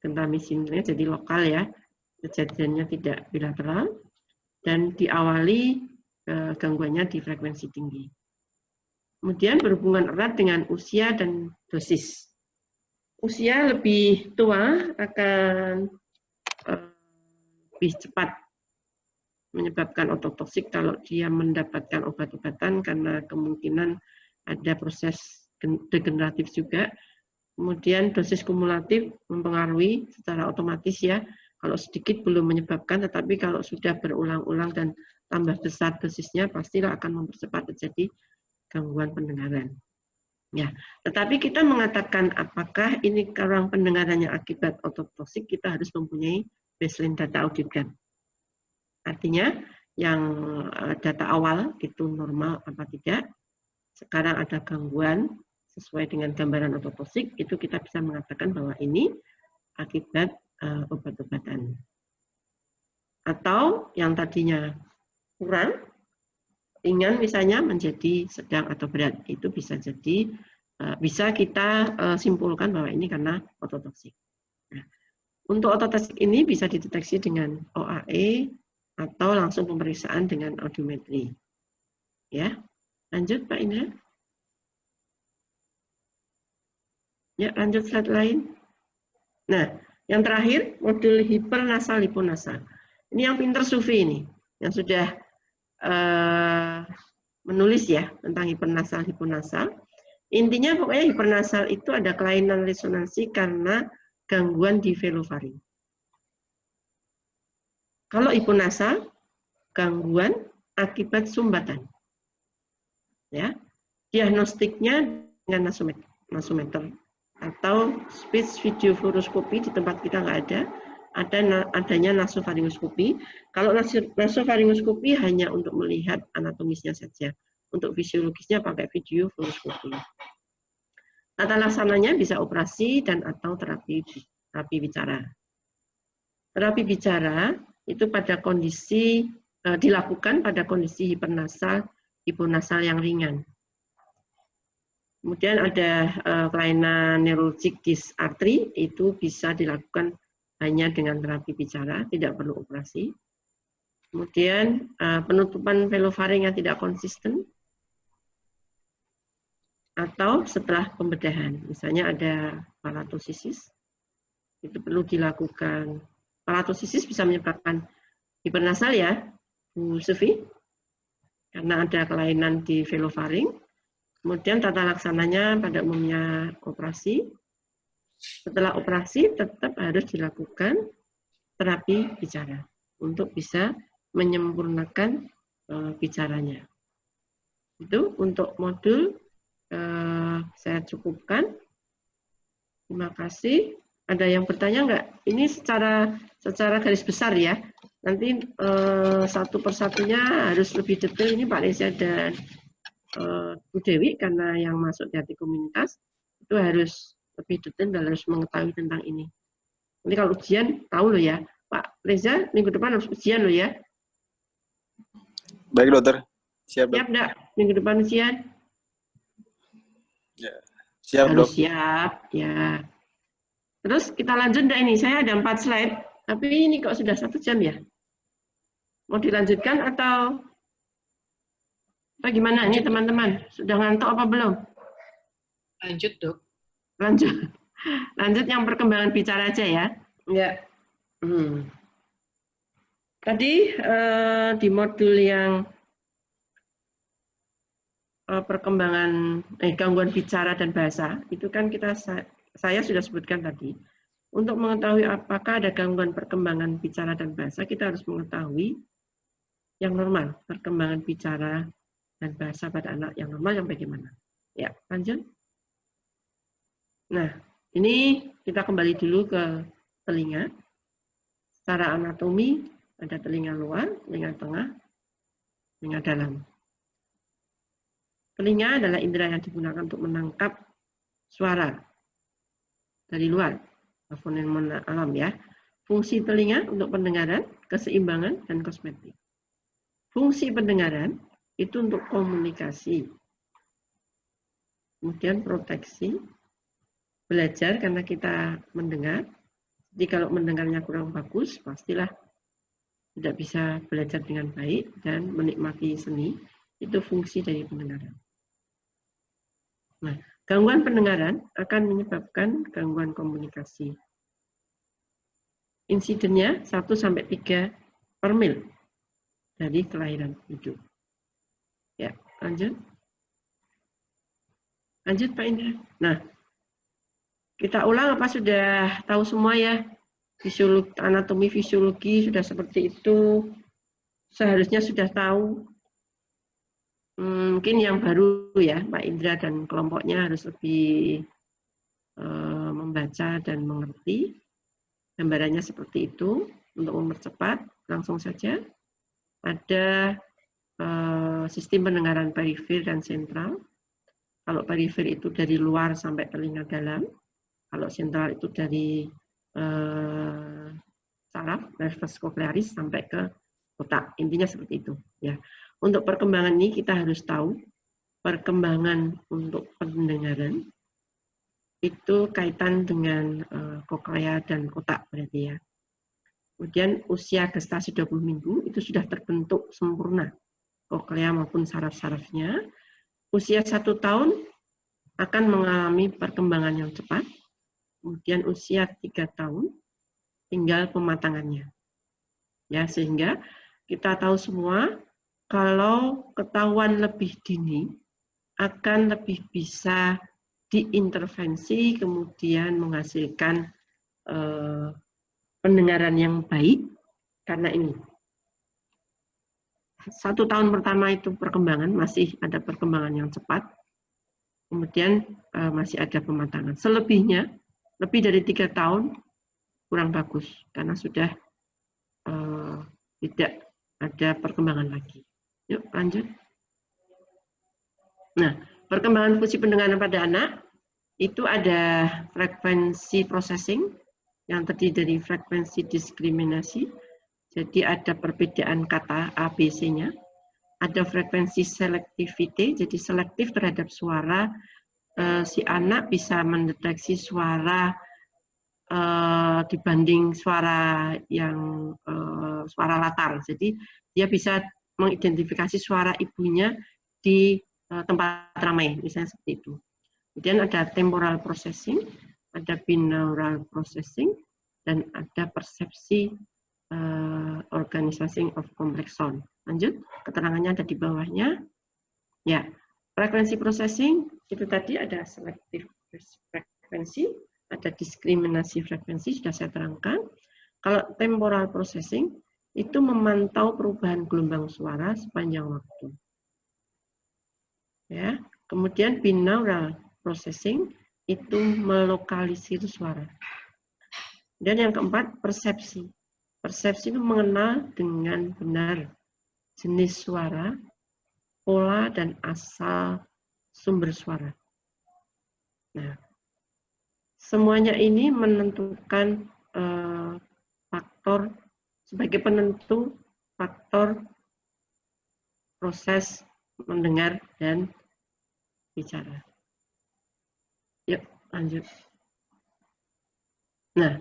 gentamicin-nya jadi lokal ya, kejadiannya tidak bilateral dan diawali gangguannya di frekuensi tinggi. Kemudian berhubungan erat dengan usia dan dosis. Usia lebih tua akan lebih cepat menyebabkan ototoksik kalau dia mendapatkan obat-obatan karena kemungkinan ada proses degeneratif juga. Kemudian dosis kumulatif mempengaruhi secara otomatis ya. Kalau sedikit belum menyebabkan, tetapi kalau sudah berulang-ulang dan tambah besar dosisnya pastilah akan mempercepat terjadi gangguan pendengaran. Ya, tetapi kita mengatakan apakah ini kurang pendengarannya akibat ototoksik, kita harus mempunyai baseline data audit gap. Artinya yang data awal itu normal apa tidak, sekarang ada gangguan sesuai dengan gambaran ototoksik, itu kita bisa mengatakan bahwa ini akibat obat-obatan. Atau yang tadinya kurang, ringan misalnya menjadi sedang atau berat, itu bisa jadi bisa kita simpulkan bahwa ini karena ototoksik. Nah, untuk ototoksik ini bisa dideteksi dengan OAE atau langsung pemeriksaan dengan audiometri. Ya, lanjut Pak Indra. Ya, lanjut slide lain. Nah, yang terakhir modul hipernasal hiponasal. Ini yang pinter Sufi ini, yang sudah menulis ya tentang hipernasal hiponasal. Intinya pokoknya hipernasal itu ada kelainan resonansi karena gangguan di velofaring. Kalau hiponasal, gangguan akibat sumbatan. Ya, diagnostiknya dengan nasometer atau speech video fluoroskopi di tempat kita nggak ada, adanya nasofaringoskopi. Kalau nasofaringoskopi hanya untuk melihat anatomisnya saja, untuk fisiologisnya pakai video fluoroskopi. Tata laksananya bisa operasi dan atau terapi bicara. Terapi bicara itu pada kondisi dilakukan pada kondisi hiponasal yang ringan. Kemudian ada kelainan neurologik disartri, itu bisa dilakukan hanya dengan terapi bicara, tidak perlu operasi. Kemudian penutupan velofaring yang tidak konsisten, atau setelah pembedahan, misalnya ada palatosisis, itu perlu dilakukan. Palatosisis bisa menyebabkan hipernasal ya, Bu Sufi, karena ada kelainan di velofaring. Kemudian tata laksananya pada umumnya operasi. Setelah operasi tetap harus dilakukan terapi bicara untuk bisa menyempurnakan bicaranya. Itu untuk modul saya cukupkan. Terima kasih. Ada yang bertanya nggak? Ini secara garis besar ya. Nanti satu persatunya harus lebih detail. Ini Pak Reza dan Bu Dewi karena yang masuk di hati komunitas itu harus lebih detail dan harus mengetahui tentang ini. Nanti kalau ujian tahu loh ya. Pak Reza minggu depan harus ujian loh ya. Baik dokter. Siap dok. Siap enggak? Minggu depan ujian? Ya. Siap harus dok. Siap ya. Terus kita lanjut enggak ini? Saya ada 4 slide, tapi ini kok sudah 1 jam ya? Mau dilanjutkan atau gimana ini teman-teman? Sudah ngantuk apa belum? Lanjut, Dok. Lanjut. Lanjut yang perkembangan bicara aja ya. Ya. Tadi di modul yang perkembangan gangguan bicara dan bahasa, itu kan saya sudah sebutkan tadi. Untuk mengetahui apakah ada gangguan perkembangan bicara dan bahasa, kita harus mengetahui yang normal, perkembangan bicara dan bahasa pada anak yang normal yang bagaimana. Ya, lanjut. Nah, ini kita kembali dulu ke telinga. Secara anatomi, ada telinga luar, telinga tengah, telinga dalam. Telinga adalah indera yang digunakan untuk menangkap suara dari luar, fonema alam ya. Fungsi telinga untuk pendengaran, keseimbangan, dan kosmetik. Fungsi pendengaran itu untuk komunikasi, kemudian proteksi, belajar karena kita mendengar. Jadi kalau mendengarnya kurang bagus, pastilah tidak bisa belajar dengan baik dan menikmati seni. Itu fungsi dari pendengaran. Nah, gangguan pendengaran akan menyebabkan gangguan komunikasi. Insidennya 1-3 per mil dari kelahiran hidup. Ya, lanjut. Lanjut Pak Indra. Nah, kita ulang apa sudah tahu semua ya? Fisiologi, anatomi fisiologi sudah seperti itu. Seharusnya sudah tahu. Mungkin yang baru ya, Pak Indra dan kelompoknya harus lebih membaca dan mengerti. Gambarannya seperti itu. Untuk mempercepat, langsung saja. Ada sistem pendengaran perifer dan sentral. Kalau perifer itu dari luar sampai telinga dalam. Kalau sentral itu dari saraf, nervus cochlearis sampai ke otak. Intinya seperti itu. Ya. Untuk perkembangan ini kita harus tahu perkembangan untuk pendengaran itu kaitan dengan koklea dan otak berarti ya. Kemudian usia gestasi 20 minggu itu sudah terbentuk sempurna koklea maupun saraf-sarafnya. Usia 1 tahun akan mengalami perkembangan yang cepat. Kemudian usia 3 tahun tinggal pematangannya. Ya, sehingga kita tahu semua kalau ketahuan lebih dini akan lebih bisa diintervensi kemudian menghasilkan pendengaran yang baik karena ini. 1 tahun pertama itu perkembangan, masih ada perkembangan yang cepat, kemudian masih ada pematangan. Selebihnya, lebih dari 3 tahun, kurang bagus, karena sudah tidak ada perkembangan lagi. Yuk, lanjut. Nah, perkembangan fungsi pendengaran pada anak, itu ada frekuensi processing, yang terdiri dari frekuensi diskriminasi, jadi ada perbedaan kata ABC-nya. Ada frekuensi selectivity, jadi selektif terhadap suara. Si anak bisa mendeteksi suara dibanding suara yang suara latar. Jadi dia bisa mengidentifikasi suara ibunya di tempat ramai, misalnya seperti itu. Kemudian ada temporal processing, ada binaural processing, dan ada persepsi organizing of complex sound. Lanjut, keterangannya ada di bawahnya. Ya, frekuensi processing itu tadi ada selective frekuensi, ada diskriminasi frekuensi, sudah saya terangkan. Kalau temporal processing itu memantau perubahan gelombang suara sepanjang waktu. Ya, kemudian binaural processing itu melokalisir suara. Dan yang keempat, persepsi. Persepsi itu mengenal dengan benar jenis suara, pola, dan asal sumber suara. Nah, semuanya ini menentukan faktor, sebagai penentu faktor proses mendengar dan bicara. Yuk, lanjut. Nah,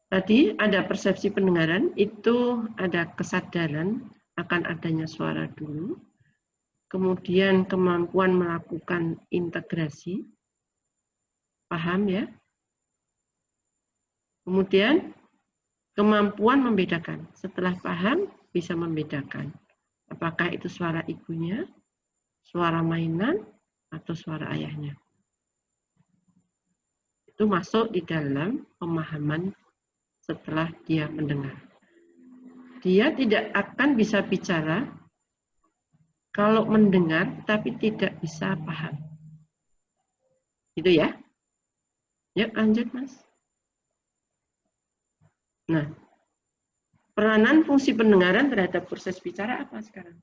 tadi ada persepsi pendengaran, itu ada kesadaran akan adanya suara dulu, kemudian kemampuan melakukan integrasi, paham ya? Kemudian kemampuan membedakan, setelah paham bisa membedakan, apakah itu suara ibunya, suara mainan, atau suara ayahnya. Itu masuk di dalam pemahaman setelah dia mendengar. Dia tidak akan bisa bicara kalau mendengar tapi tidak bisa paham. Gitu ya. Yuk lanjut Mas. Nah, peranan fungsi pendengaran terhadap proses bicara apa sekarang?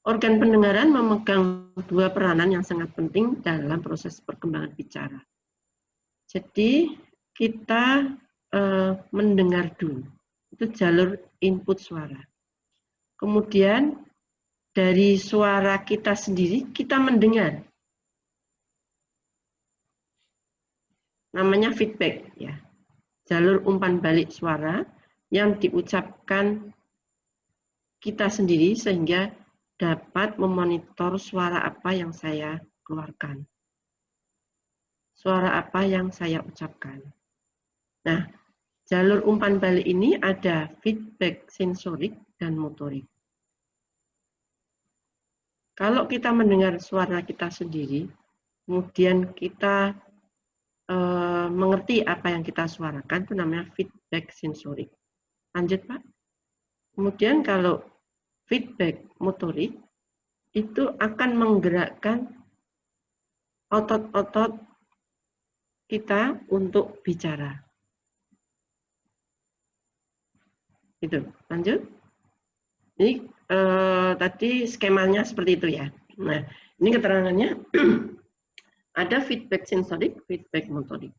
Organ pendengaran memegang dua peranan yang sangat penting dalam proses perkembangan bicara. Jadi kita mendengar dulu, itu jalur input suara. Kemudian dari suara kita sendiri kita mendengar, namanya feedback ya, jalur umpan balik suara yang diucapkan kita sendiri sehingga dapat memonitor suara apa yang saya keluarkan, suara apa yang saya ucapkan. Nah, jalur umpan balik ini ada feedback sensorik dan motorik. Kalau kita mendengar suara kita sendiri, kemudian kita mengerti apa yang kita suarakan, itu namanya feedback sensorik. Lanjut, Pak. Kemudian kalau feedback motorik, itu akan menggerakkan otot-otot kita untuk bicara. Itu, lanjut. Ini tadi skemanya seperti itu ya. Nah, ini keterangannya ada feedback sensorik, feedback motorik.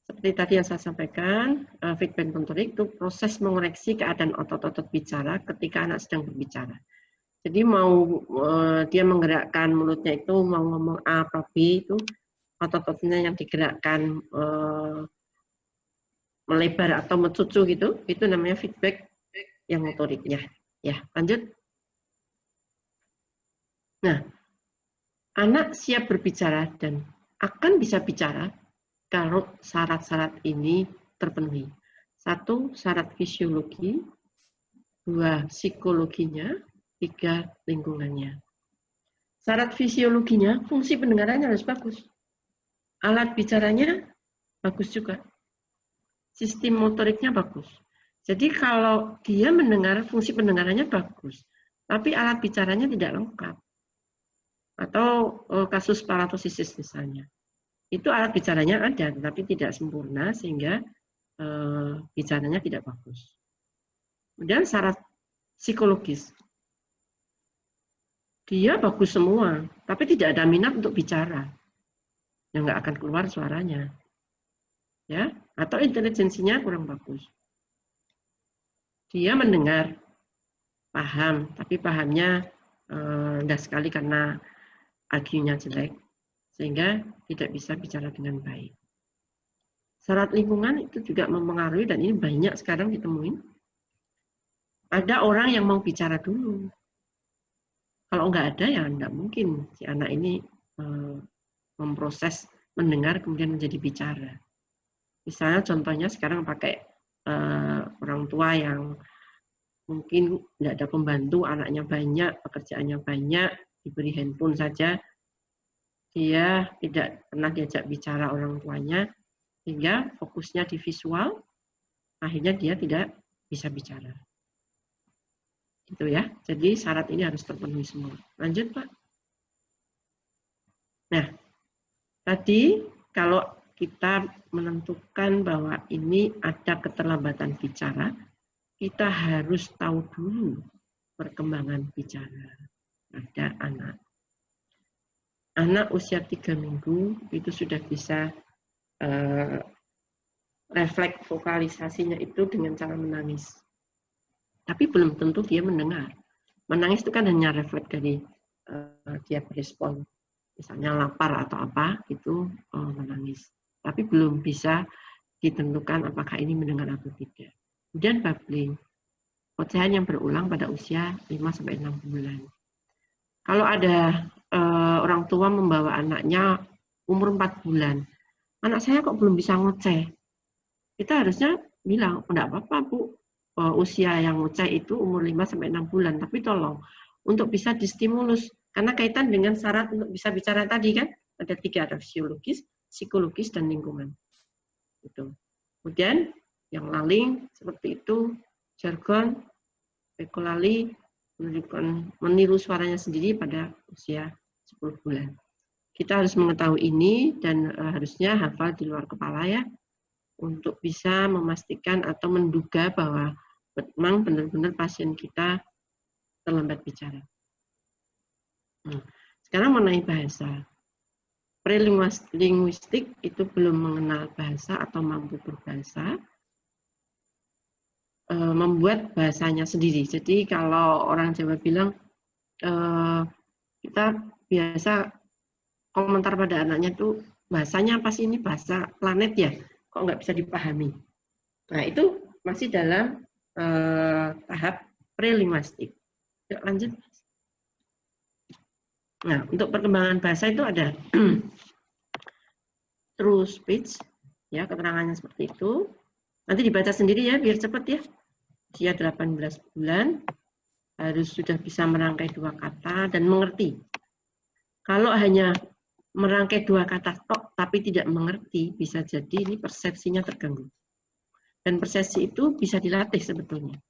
Seperti tadi yang saya sampaikan, feedback motorik itu proses mengoreksi keadaan otot-otot bicara ketika anak sedang berbicara. Jadi mau dia menggerakkan mulutnya itu mau ngomong A atau B, itu otot-ototnya yang digerakkan melebar atau mencucu gitu, itu namanya feedback yang motoriknya. Ya, lanjut. Nah, anak siap berbicara dan akan bisa bicara kalau syarat-syarat ini terpenuhi. 1, syarat fisiologi. 2, psikologinya. 3, lingkungannya. Syarat fisiologinya, fungsi pendengarannya harus bagus. Alat bicaranya bagus juga. Sistem motoriknya bagus. Jadi kalau dia mendengar, fungsi pendengarannya bagus, tapi alat bicaranya tidak lengkap. Atau kasus paratosisis misalnya. Itu alat bicaranya ada, tetapi tidak sempurna sehingga bicaranya tidak bagus. Kemudian syarat psikologis. Dia bagus semua, tapi tidak ada minat untuk bicara. Yang nggak akan keluar suaranya. Ya, atau intelijensinya kurang bagus. Dia mendengar, paham, tapi pahamnya rendah sekali karena IQ-nya jelek, sehingga tidak bisa bicara dengan baik. Syarat lingkungan itu juga mempengaruhi, dan ini banyak sekarang ditemuin. Ada orang yang mau bicara dulu. Kalau nggak ada, ya nggak mungkin si anak ini memproses mendengar kemudian menjadi bicara. Misalnya contohnya sekarang pakai orang tua yang mungkin nggak ada pembantu, anaknya banyak, pekerjaannya banyak, diberi handphone saja, dia tidak pernah diajak bicara orang tuanya, sehingga fokusnya di visual, akhirnya dia tidak bisa bicara. Gitu ya, jadi syarat ini harus terpenuhi semua. Lanjut, Pak. Nah, tadi kalau kita menentukan bahwa ini ada keterlambatan bicara, kita harus tahu dulu perkembangan bicara pada anak. Anak usia 3 minggu itu sudah bisa refleks vokalisasinya itu dengan cara menangis. Tapi belum tentu dia mendengar. Menangis itu kan hanya refleks dari dia berespon. Misalnya lapar atau apa, itu menangis. Tapi belum bisa ditentukan apakah ini mendengar atau tidak. Kemudian babbling, ocehan yang berulang pada usia 5-6 bulan. Kalau ada orang tua membawa anaknya umur 4 bulan, anak saya kok belum bisa ngoceh, kita harusnya bilang, enggak apa-apa Bu, usia yang ngoceh itu umur 5-6 bulan, tapi tolong untuk bisa distimulus, karena kaitan dengan syarat untuk bisa bicara tadi kan, ada 3, ada fisiologis, psikologis, dan lingkungan. Gitu. Kemudian yang laling seperti itu, jargon, ekolali, meniru suaranya sendiri pada usia 10 bulan. Kita harus mengetahui ini dan harusnya hafal di luar kepala ya, untuk bisa memastikan atau menduga bahwa memang benar-benar pasien kita terlambat bicara. Sekarang mengenai bahasa. Prelinguistik itu belum mengenal bahasa atau mampu berbahasa, membuat bahasanya sendiri. Jadi kalau orang Jawa bilang, kita biasa komentar pada anaknya tuh, bahasanya apa sih, ini bahasa planet ya, kok nggak bisa dipahami. Nah, itu masih dalam tahap prelinguistik. Yuk, lanjut. Nah, untuk perkembangan bahasa itu ada true speech, ya, keterangannya seperti itu. Nanti dibaca sendiri ya, biar cepat ya. Usia 18 bulan, harus sudah bisa merangkai 2 kata dan mengerti. Kalau hanya merangkai 2 kata tok, tapi tidak mengerti, bisa jadi ini persepsinya terganggu. Dan persepsi itu bisa dilatih sebetulnya.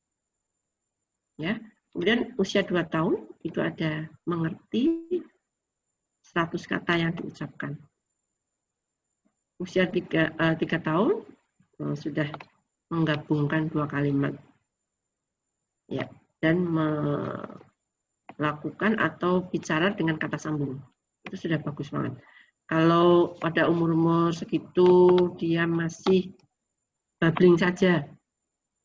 Ya. Kemudian usia 2 tahun, itu ada mengerti 100 kata yang diucapkan. Usia 3 tahun, sudah menggabungkan 2 kalimat. Ya, dan melakukan atau bicara dengan kata sambung. Itu sudah bagus banget. Kalau pada umur-umur segitu dia masih babbling saja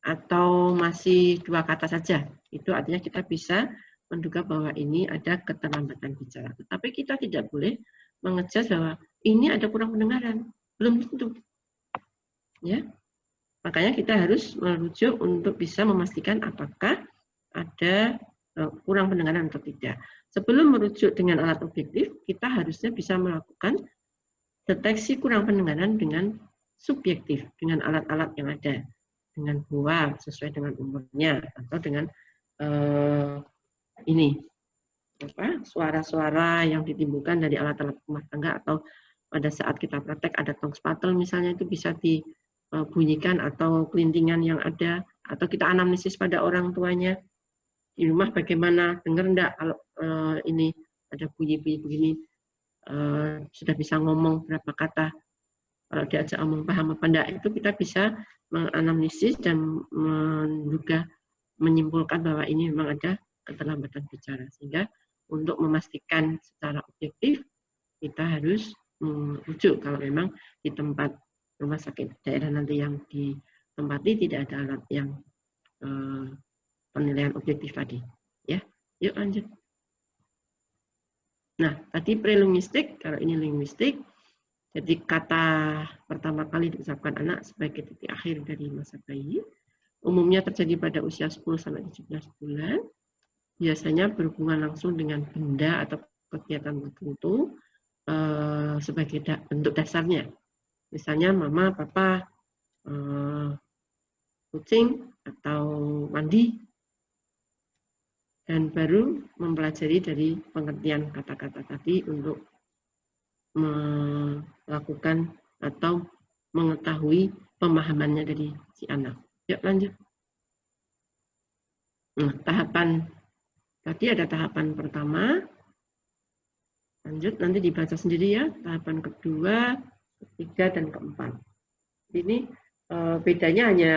atau masih 2 kata saja, itu artinya kita bisa menduga bahwa ini ada keterlambatan bicara. Tetapi kita tidak boleh mengejudge bahwa ini ada kurang pendengaran. Belum tentu. Ya. Makanya kita harus merujuk untuk bisa memastikan apakah ada kurang pendengaran atau tidak. Sebelum merujuk dengan alat objektif, kita harusnya bisa melakukan deteksi kurang pendengaran dengan subjektif, dengan alat-alat yang ada, dengan buah sesuai dengan umurnya, atau dengan suara-suara yang ditimbulkan dari alat-alat rumah tangga, atau pada saat kita praktek ada tong spatel misalnya, itu bisa dibunyikan, atau kelintingan yang ada, atau kita anamnesis pada orang tuanya di rumah bagaimana, dengar enggak kalau ini ada bunyi-bunyi begini, sudah bisa ngomong berapa kata, kalau diajak ngomong paham apa enggak, itu kita bisa menganamnesis dan menduga, menyimpulkan bahwa ini memang ada keterlambatan bicara. Sehingga untuk memastikan secara objektif, kita harus merujuk kalau memang di tempat rumah sakit daerah nanti yang ditempati tidak ada alat yang penilaian objektif tadi. Ya, yuk lanjut. Nah, tadi prelinguistik, kalau ini linguistik, jadi kata pertama kali diucapkan anak sebagai titik akhir dari masa bayi, umumnya terjadi pada usia 10-17 bulan, biasanya berhubungan langsung dengan benda atau kegiatan tertentu sebagai bentuk dasarnya. Misalnya mama, papa, kucing, atau mandi, dan baru mempelajari dari pengertian kata-kata tadi untuk melakukan atau mengetahui pemahamannya dari si anak. Yuk lanjut. Nah, tahapan tadi ada tahapan pertama. Lanjut, nanti dibaca sendiri ya. Tahapan kedua, ketiga, dan keempat. Ini bedanya hanya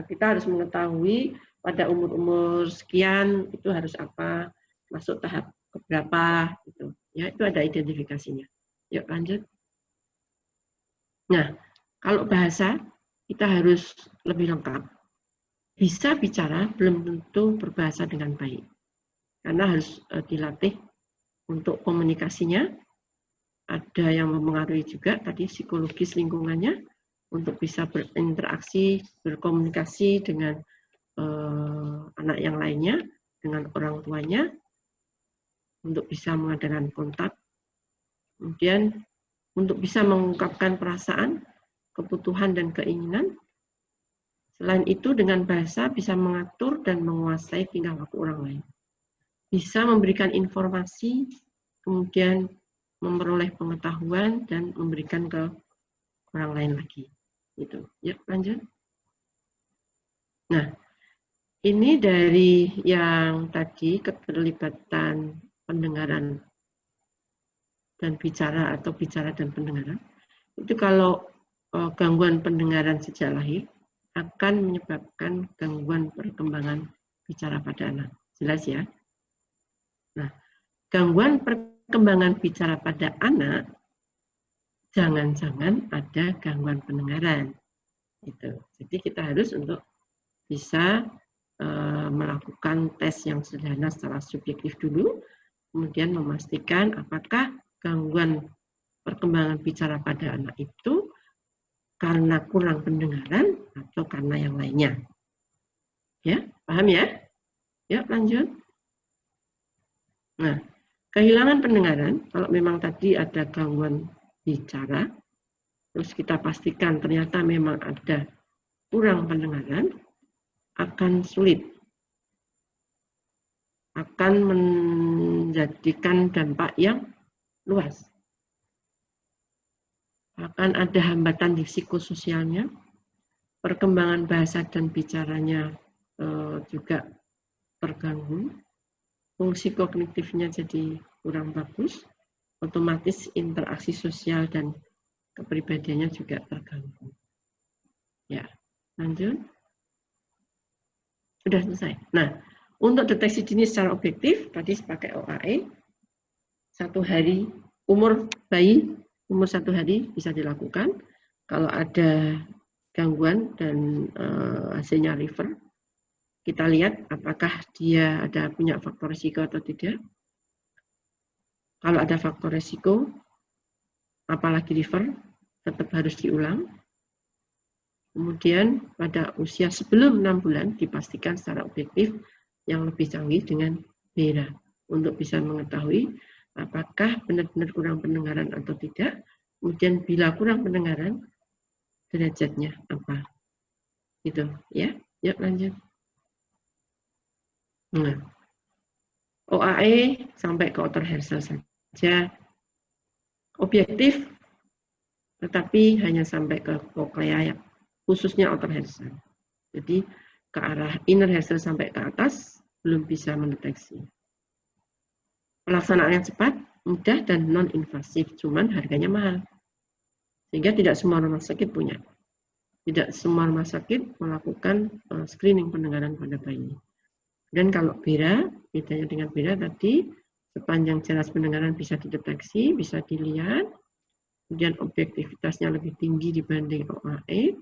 kita harus mengetahui pada umur-umur sekian itu harus apa, masuk tahap keberapa, gitu. Ya, itu ada identifikasinya. Yuk lanjut. Nah, kalau bahasa kita harus lebih lengkap. Bisa bicara belum tentu berbahasa dengan baik. Karena harus dilatih untuk komunikasinya. Ada yang mempengaruhi juga tadi psikologis lingkungannya untuk bisa berinteraksi, berkomunikasi dengan anak yang lainnya, dengan orang tuanya, untuk bisa mengadakan kontak. Kemudian untuk bisa mengungkapkan perasaan, kebutuhan, dan keinginan. Selain itu, dengan bahasa bisa mengatur dan menguasai tingkah laku orang lain. Bisa memberikan informasi, kemudian memperoleh pengetahuan, dan memberikan ke orang lain lagi. Gitu. Yuk, lanjut. Nah, ini dari yang tadi, keterlibatan pendengaran dan bicara atau bicara dan pendengaran. Itu kalau gangguan pendengaran sejak lahir akan menyebabkan gangguan perkembangan bicara pada anak. Jelas ya? Nah, gangguan perkembangan bicara pada anak, jangan-jangan ada gangguan pendengaran. Gitu. Jadi kita harus untuk bisa melakukan tes yang sederhana secara subjektif dulu, kemudian memastikan apakah gangguan perkembangan bicara pada anak itu karena kurang pendengaran atau karena yang lainnya. Ya, paham ya? Yuk lanjut. Nah, kehilangan pendengaran, kalau memang tadi ada gangguan bicara, terus kita pastikan ternyata memang ada kurang pendengaran, akan sulit. Akan menjadikan dampak yang luas. Akan ada hambatan di psikososialnya, perkembangan bahasa dan bicaranya juga terganggu, fungsi kognitifnya jadi kurang bagus, otomatis interaksi sosial dan kepribadiannya juga terganggu. Ya, lanjut. Sudah selesai. Nah, untuk deteksi dini secara objektif, tadi pakai OAE, 1 hari, umur bayi, umur 1 hari bisa dilakukan. Kalau ada gangguan dan hasilnya refer, kita lihat apakah dia ada punya faktor risiko atau tidak. Kalau ada faktor risiko, apalagi refer, tetap harus diulang. Kemudian pada usia sebelum 6 bulan dipastikan secara objektif yang lebih canggih dengan BERA untuk bisa mengetahui apakah benar-benar kurang pendengaran atau tidak. Kemudian bila kurang pendengaran, derajatnya apa? Gitu ya. Yuk lanjut. Nah, OAE sampai ke Otter Hersel saja objektif, tetapi hanya sampai ke koklea, khususnya Otter Hersel. Jadi ke arah inner Hersel sampai ke atas belum bisa mendeteksi. Pelaksanaan yang cepat, mudah dan non-invasif, cuman harganya mahal. Sehingga tidak semua rumah sakit punya. Tidak semua rumah sakit melakukan screening pendengaran pada bayi. Dan kalau BERA, bedanya dengan BERA tadi, sepanjang jelas pendengaran bisa dideteksi, bisa dilihat, kemudian objektivitasnya lebih tinggi dibanding OAE,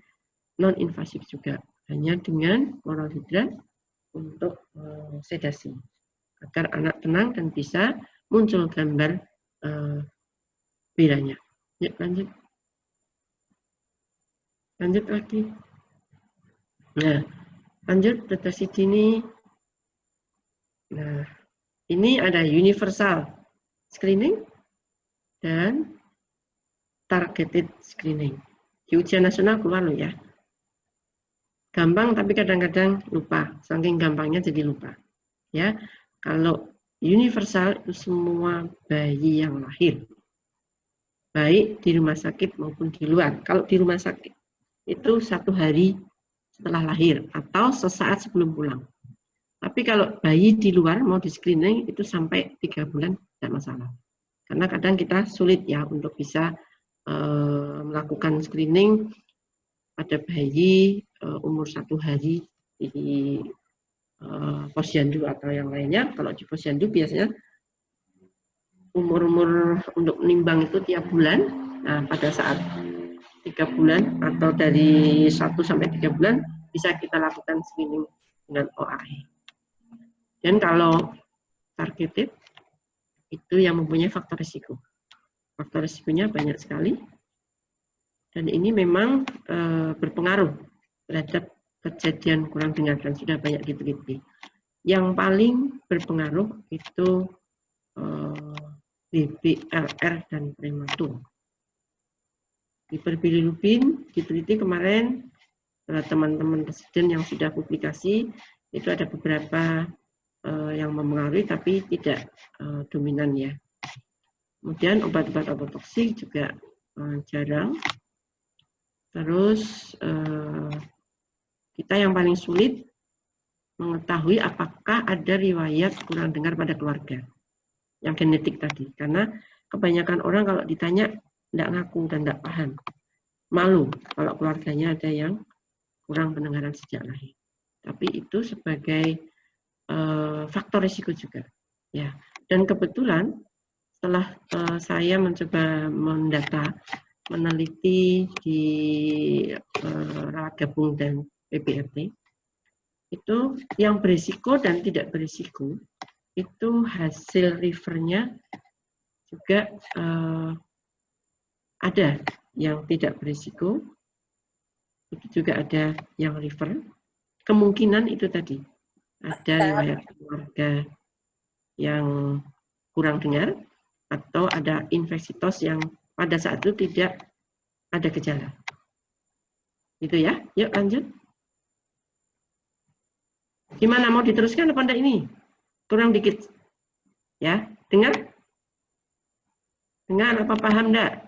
non-invasif juga, hanya dengan oral hidrat untuk sedasi, agar anak tenang dan bisa muncul gambar BERA-nya. Ya, lanjut. Lanjut lagi. Nah, lanjut deteksi dini. Nah, ini ada universal screening dan targeted screening. Di ujian nasional keluar loh ya. Gampang tapi kadang-kadang lupa. Saking gampangnya jadi lupa. Ya, kalau universal itu semua bayi yang lahir, baik di rumah sakit maupun di luar. Kalau di rumah sakit itu 1 hari setelah lahir atau sesaat sebelum pulang. Tapi kalau bayi di luar mau di screening itu sampai 3 bulan tidak masalah. Karena kadang kita sulit ya untuk bisa melakukan screening pada bayi umur 1 hari di posyandu atau yang lainnya. Kalau di posyandu biasanya umur-umur untuk menimbang itu tiap bulan. Nah, pada saat 3 bulan atau dari 1 sampai 3 bulan bisa kita lakukan screening dengan OAE. Dan kalau targeted itu yang mempunyai faktor risiko. Faktor risikonya banyak sekali. Dan ini memang berpengaruh terhadap kejadian kurang dengar dan sudah banyak diteliti. Yang paling berpengaruh itu BBLR dan prematur. Hiperbilirubin diteliti kemarin teman-teman presiden yang sudah publikasi itu ada beberapa yang mempengaruhi tapi tidak dominan ya. Kemudian obat-obat ototoksik juga jarang. Terus kita yang paling sulit mengetahui apakah ada riwayat kurang dengar pada keluarga yang genetik tadi. Karena kebanyakan orang kalau ditanya tidak ngaku dan tidak paham. Malu kalau keluarganya ada yang kurang pendengaran sejak lahir. Tapi itu sebagai faktor risiko juga. Ya, Dan kebetulan setelah saya mencoba mendata, meneliti di rawat gabung dan PPRT, itu yang berisiko dan tidak berisiko, itu hasil refernya juga ada yang tidak berisiko, itu juga ada yang refer. Kemungkinan itu tadi, ada riwayat keluarga yang kurang dengar, atau ada infeksitos yang pada saat itu tidak ada gejala. Gitu ya, yuk lanjut. Gimana, mau diteruskan apa enggak ini? Kurang dikit. Ya, dengar? Dengar apa paham enggak?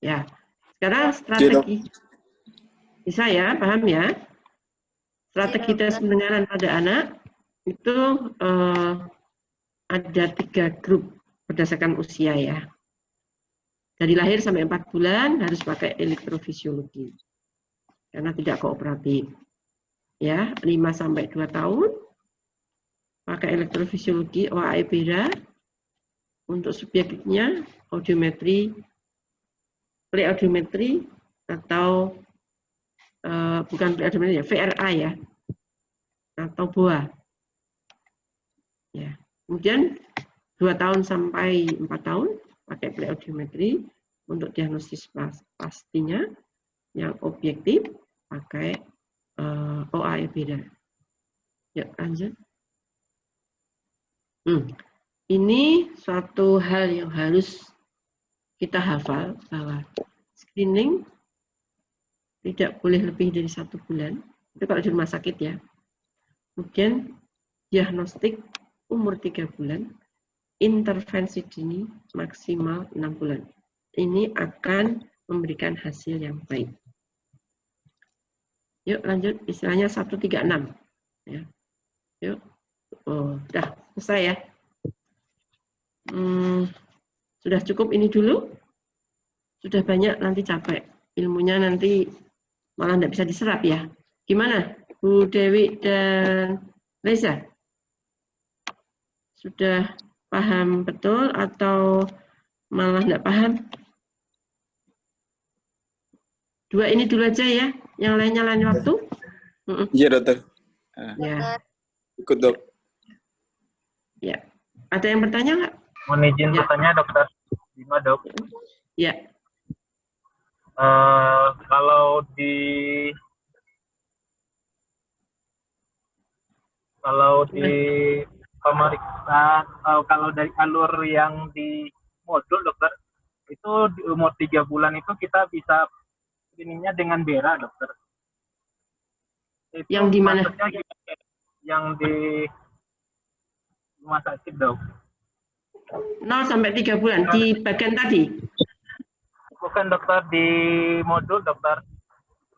Ya, sekarang strategi. Bisa ya, paham ya? Strategi tes pendengaran pada anak itu ada 3 grup berdasarkan usia ya. Dari lahir sampai 4 bulan harus pakai elektrofisiologi karena tidak kooperatif. Ya, 5 sampai 2 tahun pakai elektrofisiologi OAE Bera. Untuk subjektifnya audiometri, pleaudiometri atau bukan pleaudiometri ya, VRA ya, atau BOA. Ya. Kemudian 2 tahun sampai 4 tahun pakai pleaudiometri untuk diagnosis pastinya, yang objektif pakai OAE Bera. Yuk lanjut. Ini suatu hal yang harus kita hafal bahwa screening tidak boleh lebih dari 1 bulan. Itu kalau di rumah sakit ya. Kemudian diagnostik umur 3 bulan, intervensi dini maksimal 6 bulan. Ini akan memberikan hasil yang baik. Yuk lanjut, istilahnya 136. Ya. Yuk, udah selesai ya. Sudah cukup ini dulu. Sudah banyak, nanti capek. Ilmunya nanti malah tidak bisa diserap ya. Gimana, Bu Dewi dan Reza? Sudah paham betul atau malah tidak paham? 2 ini dulu aja ya, yang lainnya lain waktu. Iya, dokter. Ya. Ikut, dok. Ya. Ada yang bertanya nggak? Mohon izin bertanya, dokter Bima, dok. Ya. Kalau di pemeriksaan, kalau dari alur yang di modul, dokter, itu di umur 3 bulan itu kita bisa screeningnya dengan Bera, dokter. Itu Yang di mana? Yang di rumah sakit, dok. 0 sampai 3 bulan di bagian tadi. Bukan, dokter, di modul, dokter.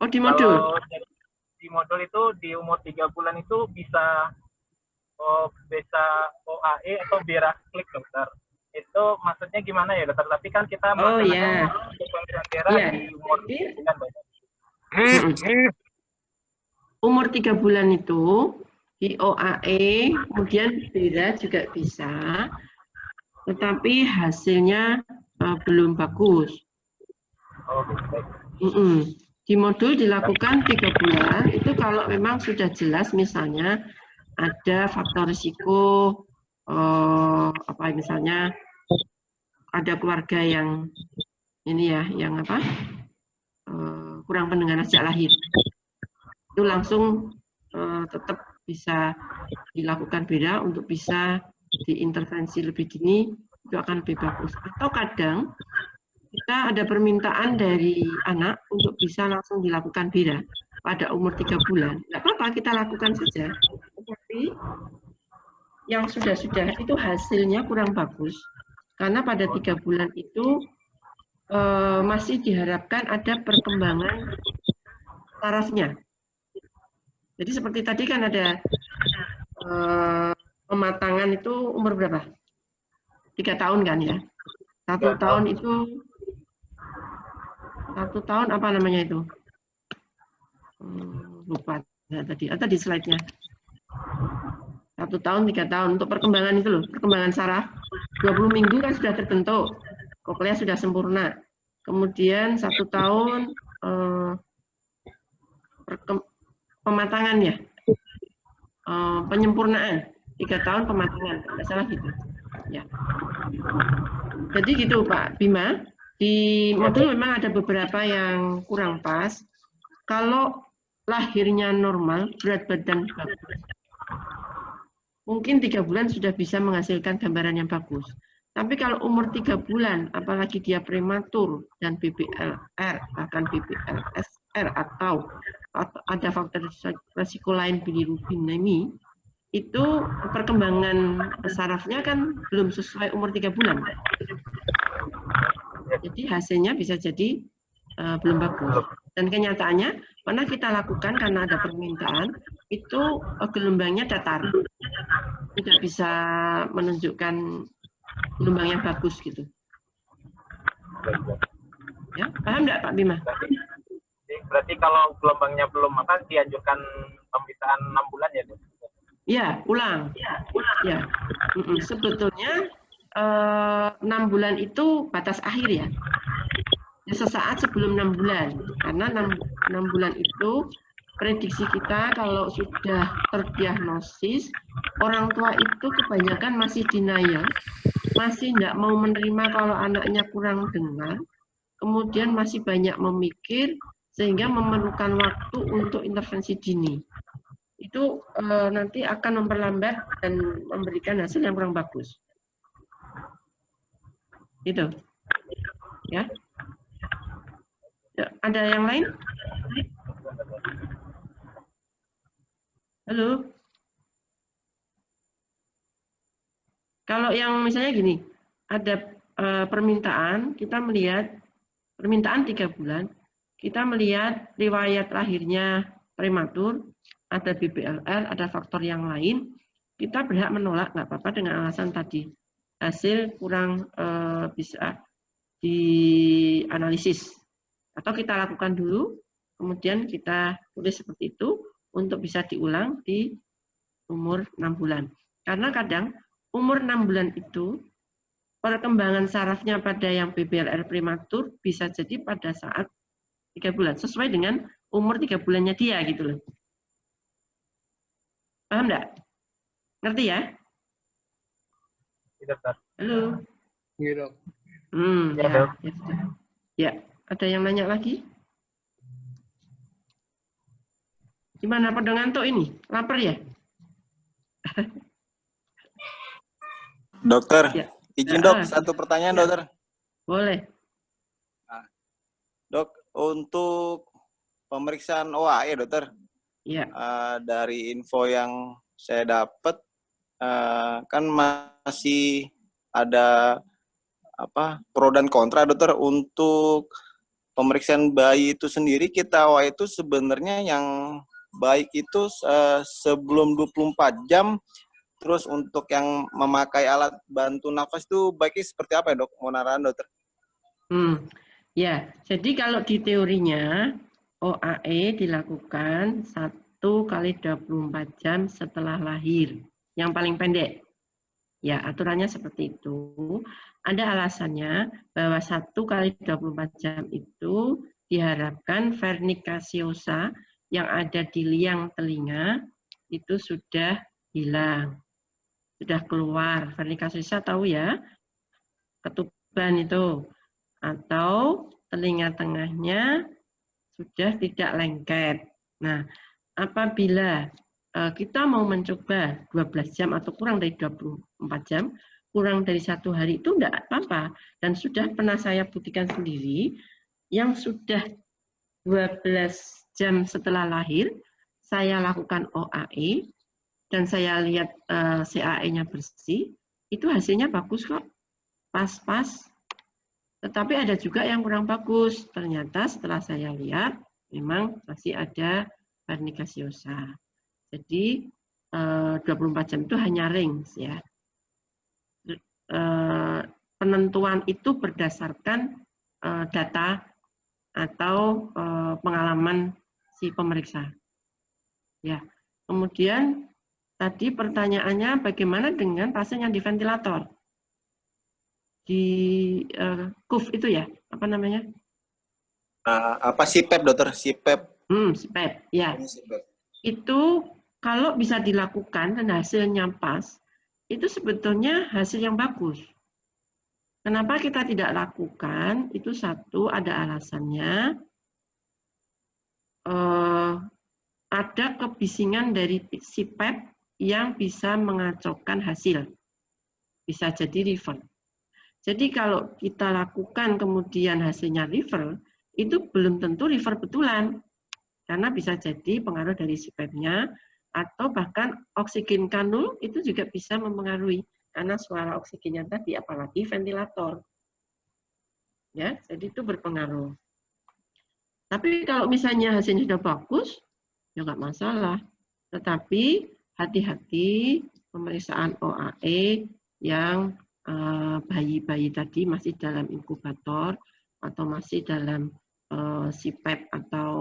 Oh, di modul. Kalau di modul itu di umur 3 bulan itu bisa OAE atau Bera klik, dokter. Itu maksudnya gimana ya, dokter? Tapi kan kita pemeriksaan Bera di umur 3 bulan, dokter. Umur 3 bulan itu di OAE, kemudian Bera juga bisa, tetapi hasilnya belum bagus. Di modul dilakukan 3 bulan, itu kalau memang sudah jelas misalnya ada faktor risiko, misalnya ada keluarga yang ini ya, yang kurang pendengaran sejak lahir. Itu langsung tetap bisa dilakukan Bera untuk bisa diintervensi lebih dini, itu akan lebih bagus. Atau kadang kita ada permintaan dari anak untuk bisa langsung dilakukan Bera pada umur 3 bulan. Nggak apa-apa, kita lakukan saja. Tapi yang sudah-sudah itu hasilnya kurang bagus. Karena pada 3 bulan itu masih diharapkan ada perkembangan sarafnya. Jadi seperti tadi kan ada pematangan itu umur berapa? 3 tahun kan ya? 1 tahun itu 1 tahun apa namanya itu? Lupa tadi di slide-nya. 1 tahun, 3 tahun untuk perkembangan itu loh, perkembangan saraf. 20 minggu kan sudah terbentuk, koklea sudah sempurna. Kemudian 1 tahun pematangan ya, penyempurnaan, 3 tahun pematangan, tidak salah gitu. Ya. Jadi gitu Pak Bima, di modul memang ada beberapa yang kurang pas. Kalau lahirnya normal, berat badan bagus, mungkin 3 bulan sudah bisa menghasilkan gambaran yang bagus. Tapi kalau umur 3 bulan, apalagi dia prematur dan BBLR, bahkan BBLSR atau ada faktor resiko lain bilirubinemi, itu perkembangan sarafnya kan belum sesuai umur 3 bulan. Jadi hasilnya bisa jadi belum bagus. Dan kenyataannya, pernah kita lakukan karena ada permintaan, itu gelombangnya datar. Tidak bisa menunjukkan gelombang yang bagus gitu. Ya, paham nggak Pak Bima? Berarti kalau gelombangnya belum maka dianjurkan pemeriksaan 6 bulan ya, Dok? Ya, ulang. Ya. Sebetulnya 6 bulan itu batas akhir ya. Sesaat sebelum 6 bulan. Karena 6 bulan itu prediksi kita kalau sudah terdiagnosis, orang tua itu kebanyakan masih denial, masih tidak mau menerima kalau anaknya kurang dengar, kemudian masih banyak memikir, sehingga memerlukan waktu untuk intervensi dini. Itu nanti akan memperlambat dan memberikan hasil yang kurang bagus. Gitu. Ya. Ada yang lain? Halo? Kalau yang misalnya gini, ada permintaan, kita melihat permintaan 3 bulan, kita melihat riwayat lahirnya prematur, ada BBLR, ada faktor yang lain, kita berhak menolak, nggak apa-apa dengan alasan tadi. Hasil kurang bisa dianalisis. Atau kita lakukan dulu, kemudian kita tulis seperti itu, untuk bisa diulang di umur 6 bulan. Karena kadang umur 6 bulan itu, perkembangan sarafnya pada yang BBLR prematur bisa jadi pada saat 3 bulan, sesuai dengan umur 3 bulannya dia gitu loh. Paham enggak? Ngerti ya? Tidak, Dok. Halo? Iya, Dok. Ya, ada yang nanya lagi? Gimana pada ngantuk ini? Lapar ya? Dokter, Ya. izin dok, satu pertanyaan ya. dokter. Boleh. Nah, dok, untuk pemeriksaan OAE dokter, Ya. Dari info yang saya dapat, kan masih ada pro dan kontra dokter untuk pemeriksaan bayi itu sendiri. Kita OAE itu sebenarnya yang baik itu sebelum 24 jam. Terus untuk yang memakai alat bantu nafas itu baiknya seperti apa ya dok? Mau narahan dokter? Ya, jadi kalau di teorinya OAE dilakukan 1 kali 24 jam setelah lahir, yang paling pendek. Ya, aturannya seperti itu. Ada alasannya bahwa 1 kali 24 jam itu diharapkan vernik caseosa yang ada di liang telinga itu sudah hilang, sudah keluar. Vernik caseosa tahu ya, ketuban itu, atau telinga tengahnya sudah tidak lengket. Nah, apabila kita mau mencoba 12 jam atau kurang dari 24 jam, kurang dari 1 hari itu enggak apa-apa. Dan sudah pernah saya buktikan sendiri, yang sudah 12 jam setelah lahir, saya lakukan OAE, dan saya lihat CAE-nya bersih, itu hasilnya bagus kok, pas-pas. Tetapi ada juga yang kurang bagus. Ternyata setelah saya lihat, memang masih ada vernik caseosa. Jadi 24 jam itu hanya range ya. Penentuan itu berdasarkan data atau pengalaman si pemeriksa. Ya. Kemudian tadi pertanyaannya bagaimana dengan pasien yang di ventilator? di KUF itu ya, apa namanya? Apa SIPEP, dokter? SIPEP. SIPEP, ya. Ini SIPEP. Itu kalau bisa dilakukan dan hasilnya pas, itu sebetulnya hasil yang bagus. Kenapa kita tidak lakukan? Itu satu, ada alasannya. Ada kebisingan dari SIPEP yang bisa mengacaukan hasil. Bisa jadi refer. Jadi kalau kita lakukan kemudian hasilnya refer, itu belum tentu refer betulan. Karena bisa jadi pengaruh dari SIPEP-nya, atau bahkan oksigen kanul itu juga bisa mempengaruhi. Karena suara oksigennya tadi, apalagi ventilator. Ya, jadi itu berpengaruh. Tapi kalau misalnya hasilnya sudah bagus, ya nggak masalah. Tetapi hati-hati pemeriksaan OAE yang bayi-bayi tadi masih dalam inkubator atau masih dalam SIPEP atau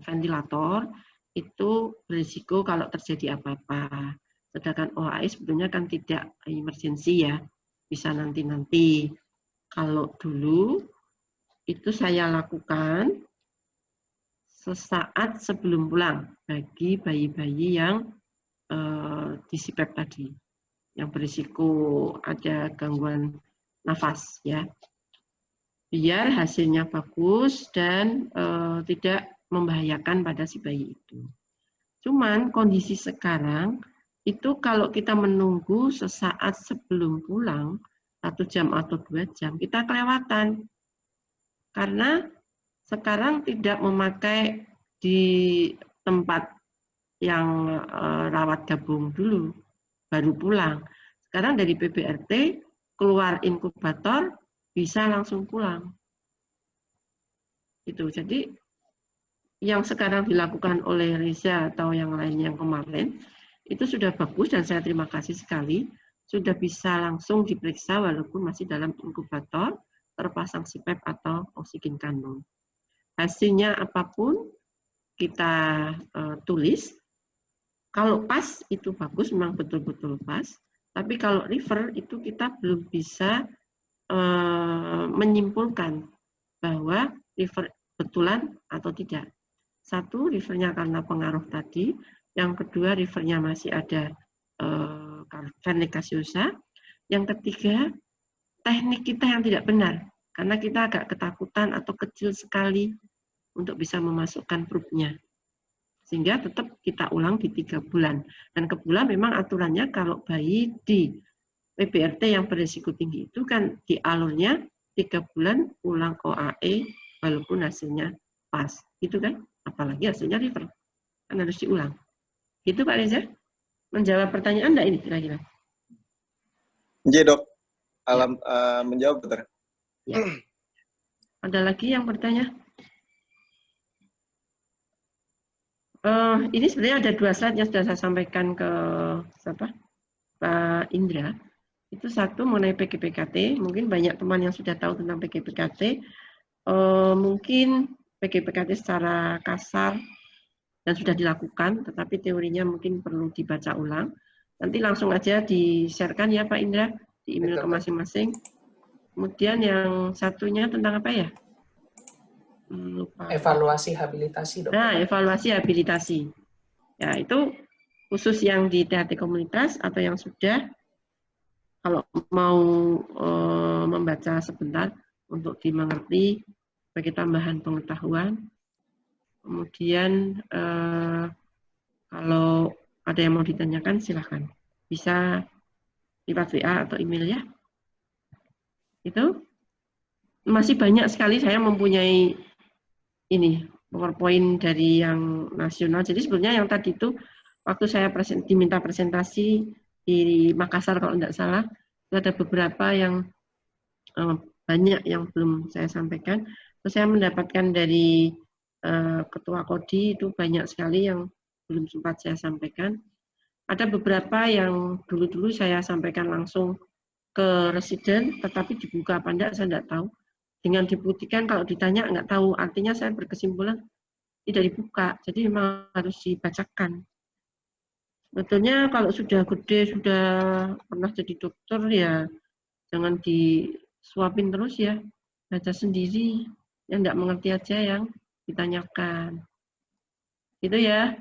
ventilator, itu berisiko kalau terjadi apa-apa. Sedangkan OAE sebetulnya kan tidak emergensi ya, bisa nanti-nanti. Kalau dulu itu saya lakukan sesaat sebelum pulang bagi bayi-bayi yang di SIPEP tadi, yang berisiko ada gangguan nafas ya, biar hasilnya bagus dan tidak membahayakan pada si bayi itu. Cuman kondisi sekarang itu kalau kita menunggu sesaat sebelum pulang 1 jam atau 2 jam, kita kelewatan karena sekarang tidak memakai di tempat yang rawat gabung dulu, baru pulang. Sekarang dari PBRT keluar inkubator bisa langsung pulang. Itu. Jadi yang sekarang dilakukan oleh Reza atau yang lain yang kemarin itu sudah bagus dan saya terima kasih sekali, sudah bisa langsung diperiksa walaupun masih dalam inkubator, terpasang SIPEP atau oksigen kanul. Hasilnya apapun kita tulis, kalau pas itu bagus, memang betul-betul pas, tapi kalau refer itu kita belum bisa menyimpulkan bahwa refer betulan atau tidak. Satu, refernya karena pengaruh tadi, yang kedua refernya masih ada Wernicke gaseosa, yang ketiga teknik kita yang tidak benar, karena kita agak ketakutan atau kecil sekali untuk bisa memasukkan probe-nya. Sehingga tetap kita ulang di 3 bulan. Dan kebetulan memang aturannya kalau bayi di PBRT yang berisiko tinggi itu kan di alurnya 3 bulan ulang OAE walaupun hasilnya pas. Gitu kan? Apalagi hasilnya refer. Kan harus diulang. Gitu Pak Reza? Menjawab pertanyaan enggak ini kira-kira? Iya dok. Menjawab dokter. Ya. Ada lagi yang bertanya? Ini sebenarnya ada 2 slide yang sudah saya sampaikan ke Pak Indra. Itu satu mengenai PGPKT. Mungkin banyak teman yang sudah tahu tentang PGPKT. Mungkin PGPKT secara kasar dan sudah dilakukan, tetapi teorinya mungkin perlu dibaca ulang. Nanti langsung aja di-share-kan ya Pak Indra, di email ke masing-masing. Kemudian yang satunya tentang apa ya? Lupa. Evaluasi habilitasi, dokter. Nah, evaluasi habilitasi. Ya, itu khusus yang di THT komunitas atau yang sudah, kalau mau membaca sebentar untuk dimengerti sebagai tambahan pengetahuan. Kemudian kalau ada yang mau ditanyakan silahkan. Bisa lewat WA atau email ya. Itu masih banyak sekali saya mempunyai ini PowerPoint dari yang nasional. Jadi sebenarnya yang tadi itu waktu saya diminta presentasi di Makassar kalau tidak salah, itu ada beberapa yang banyak yang belum saya sampaikan. Terus saya mendapatkan dari Ketua Kodi itu banyak sekali yang belum sempat saya sampaikan. Ada beberapa yang dulu-dulu saya sampaikan langsung ke residen, tetapi dibuka apa enggak saya tidak tahu. Dengan dibuktikan kalau ditanya nggak tahu, artinya saya berkesimpulan tidak dibuka. Jadi memang harus dibacakan. Sebetulnya kalau sudah gede, sudah pernah jadi dokter ya Jangan disuapin terus ya. Baca sendiri. Yang nggak mengerti aja yang ditanyakan. Gitu ya.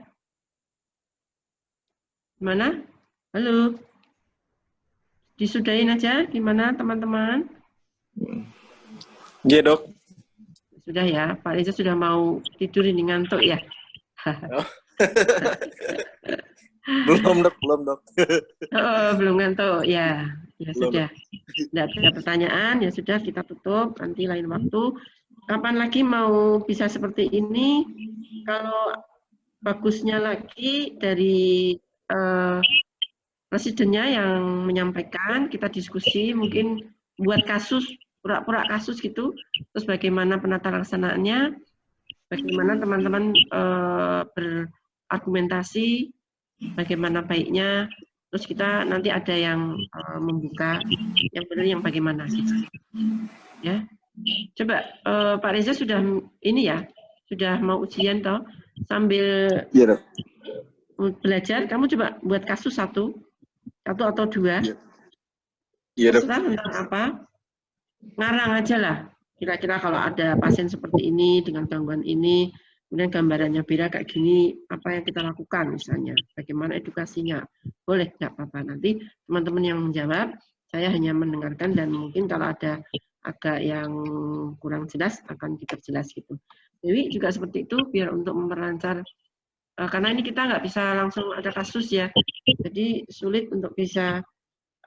Gimana? Halo? Disudahin aja. Gimana teman-teman? Iya, Dok. Sudah ya. Pak Reza sudah mau tidur ini, ngantuk ya? Belum, Dok. Oh, belum ngantuk. Ya, ya Belum. sudah. Tidak ada pertanyaan, ya sudah kita tutup. Nanti lain waktu. Kapan lagi mau bisa seperti ini? Kalau bagusnya lagi dari presidennya yang menyampaikan, kita diskusi, mungkin buat kasus, pura-pura kasus gitu, terus bagaimana penata laksanaannya, bagaimana teman-teman berargumentasi, bagaimana baiknya, terus kita nanti ada yang membuka yang benar yang bagaimana gitu. Ya, coba Pak Reza sudah ini ya, sudah mau ujian toh, sambil Iya, Dok. belajar, kamu coba buat kasus satu atau dua. Iya, Dok. Terserah tentang apa, ngarang aja lah. Kira-kira kalau ada pasien seperti ini dengan gangguan ini, kemudian gambarannya beda kayak gini, apa yang kita lakukan misalnya, bagaimana edukasinya, boleh nggak apa-apa. Nanti teman-teman yang menjawab, saya hanya mendengarkan dan mungkin kalau ada agak yang kurang jelas akan diperjelas gitu. Dewi juga seperti itu biar untuk memperlancar, karena ini kita nggak bisa langsung ada kasus ya, jadi sulit untuk bisa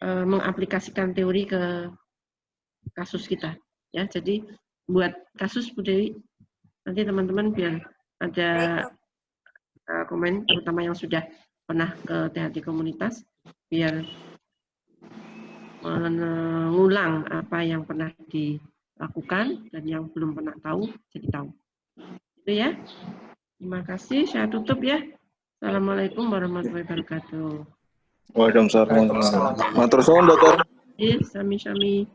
mengaplikasikan teori ke kasus kita ya. Jadi buat kasus Bu Dewi, nanti teman-teman biar ada komen, terutama yang sudah pernah ke THT komunitas, biar mengulang apa yang pernah dilakukan dan yang belum pernah tahu jadi tahu. Itu ya. Terima kasih, saya tutup ya. Assalamualaikum warahmatullahi wabarakatuh. Waalaikumsalam. Matur suwun, Dokter. Sami-sami.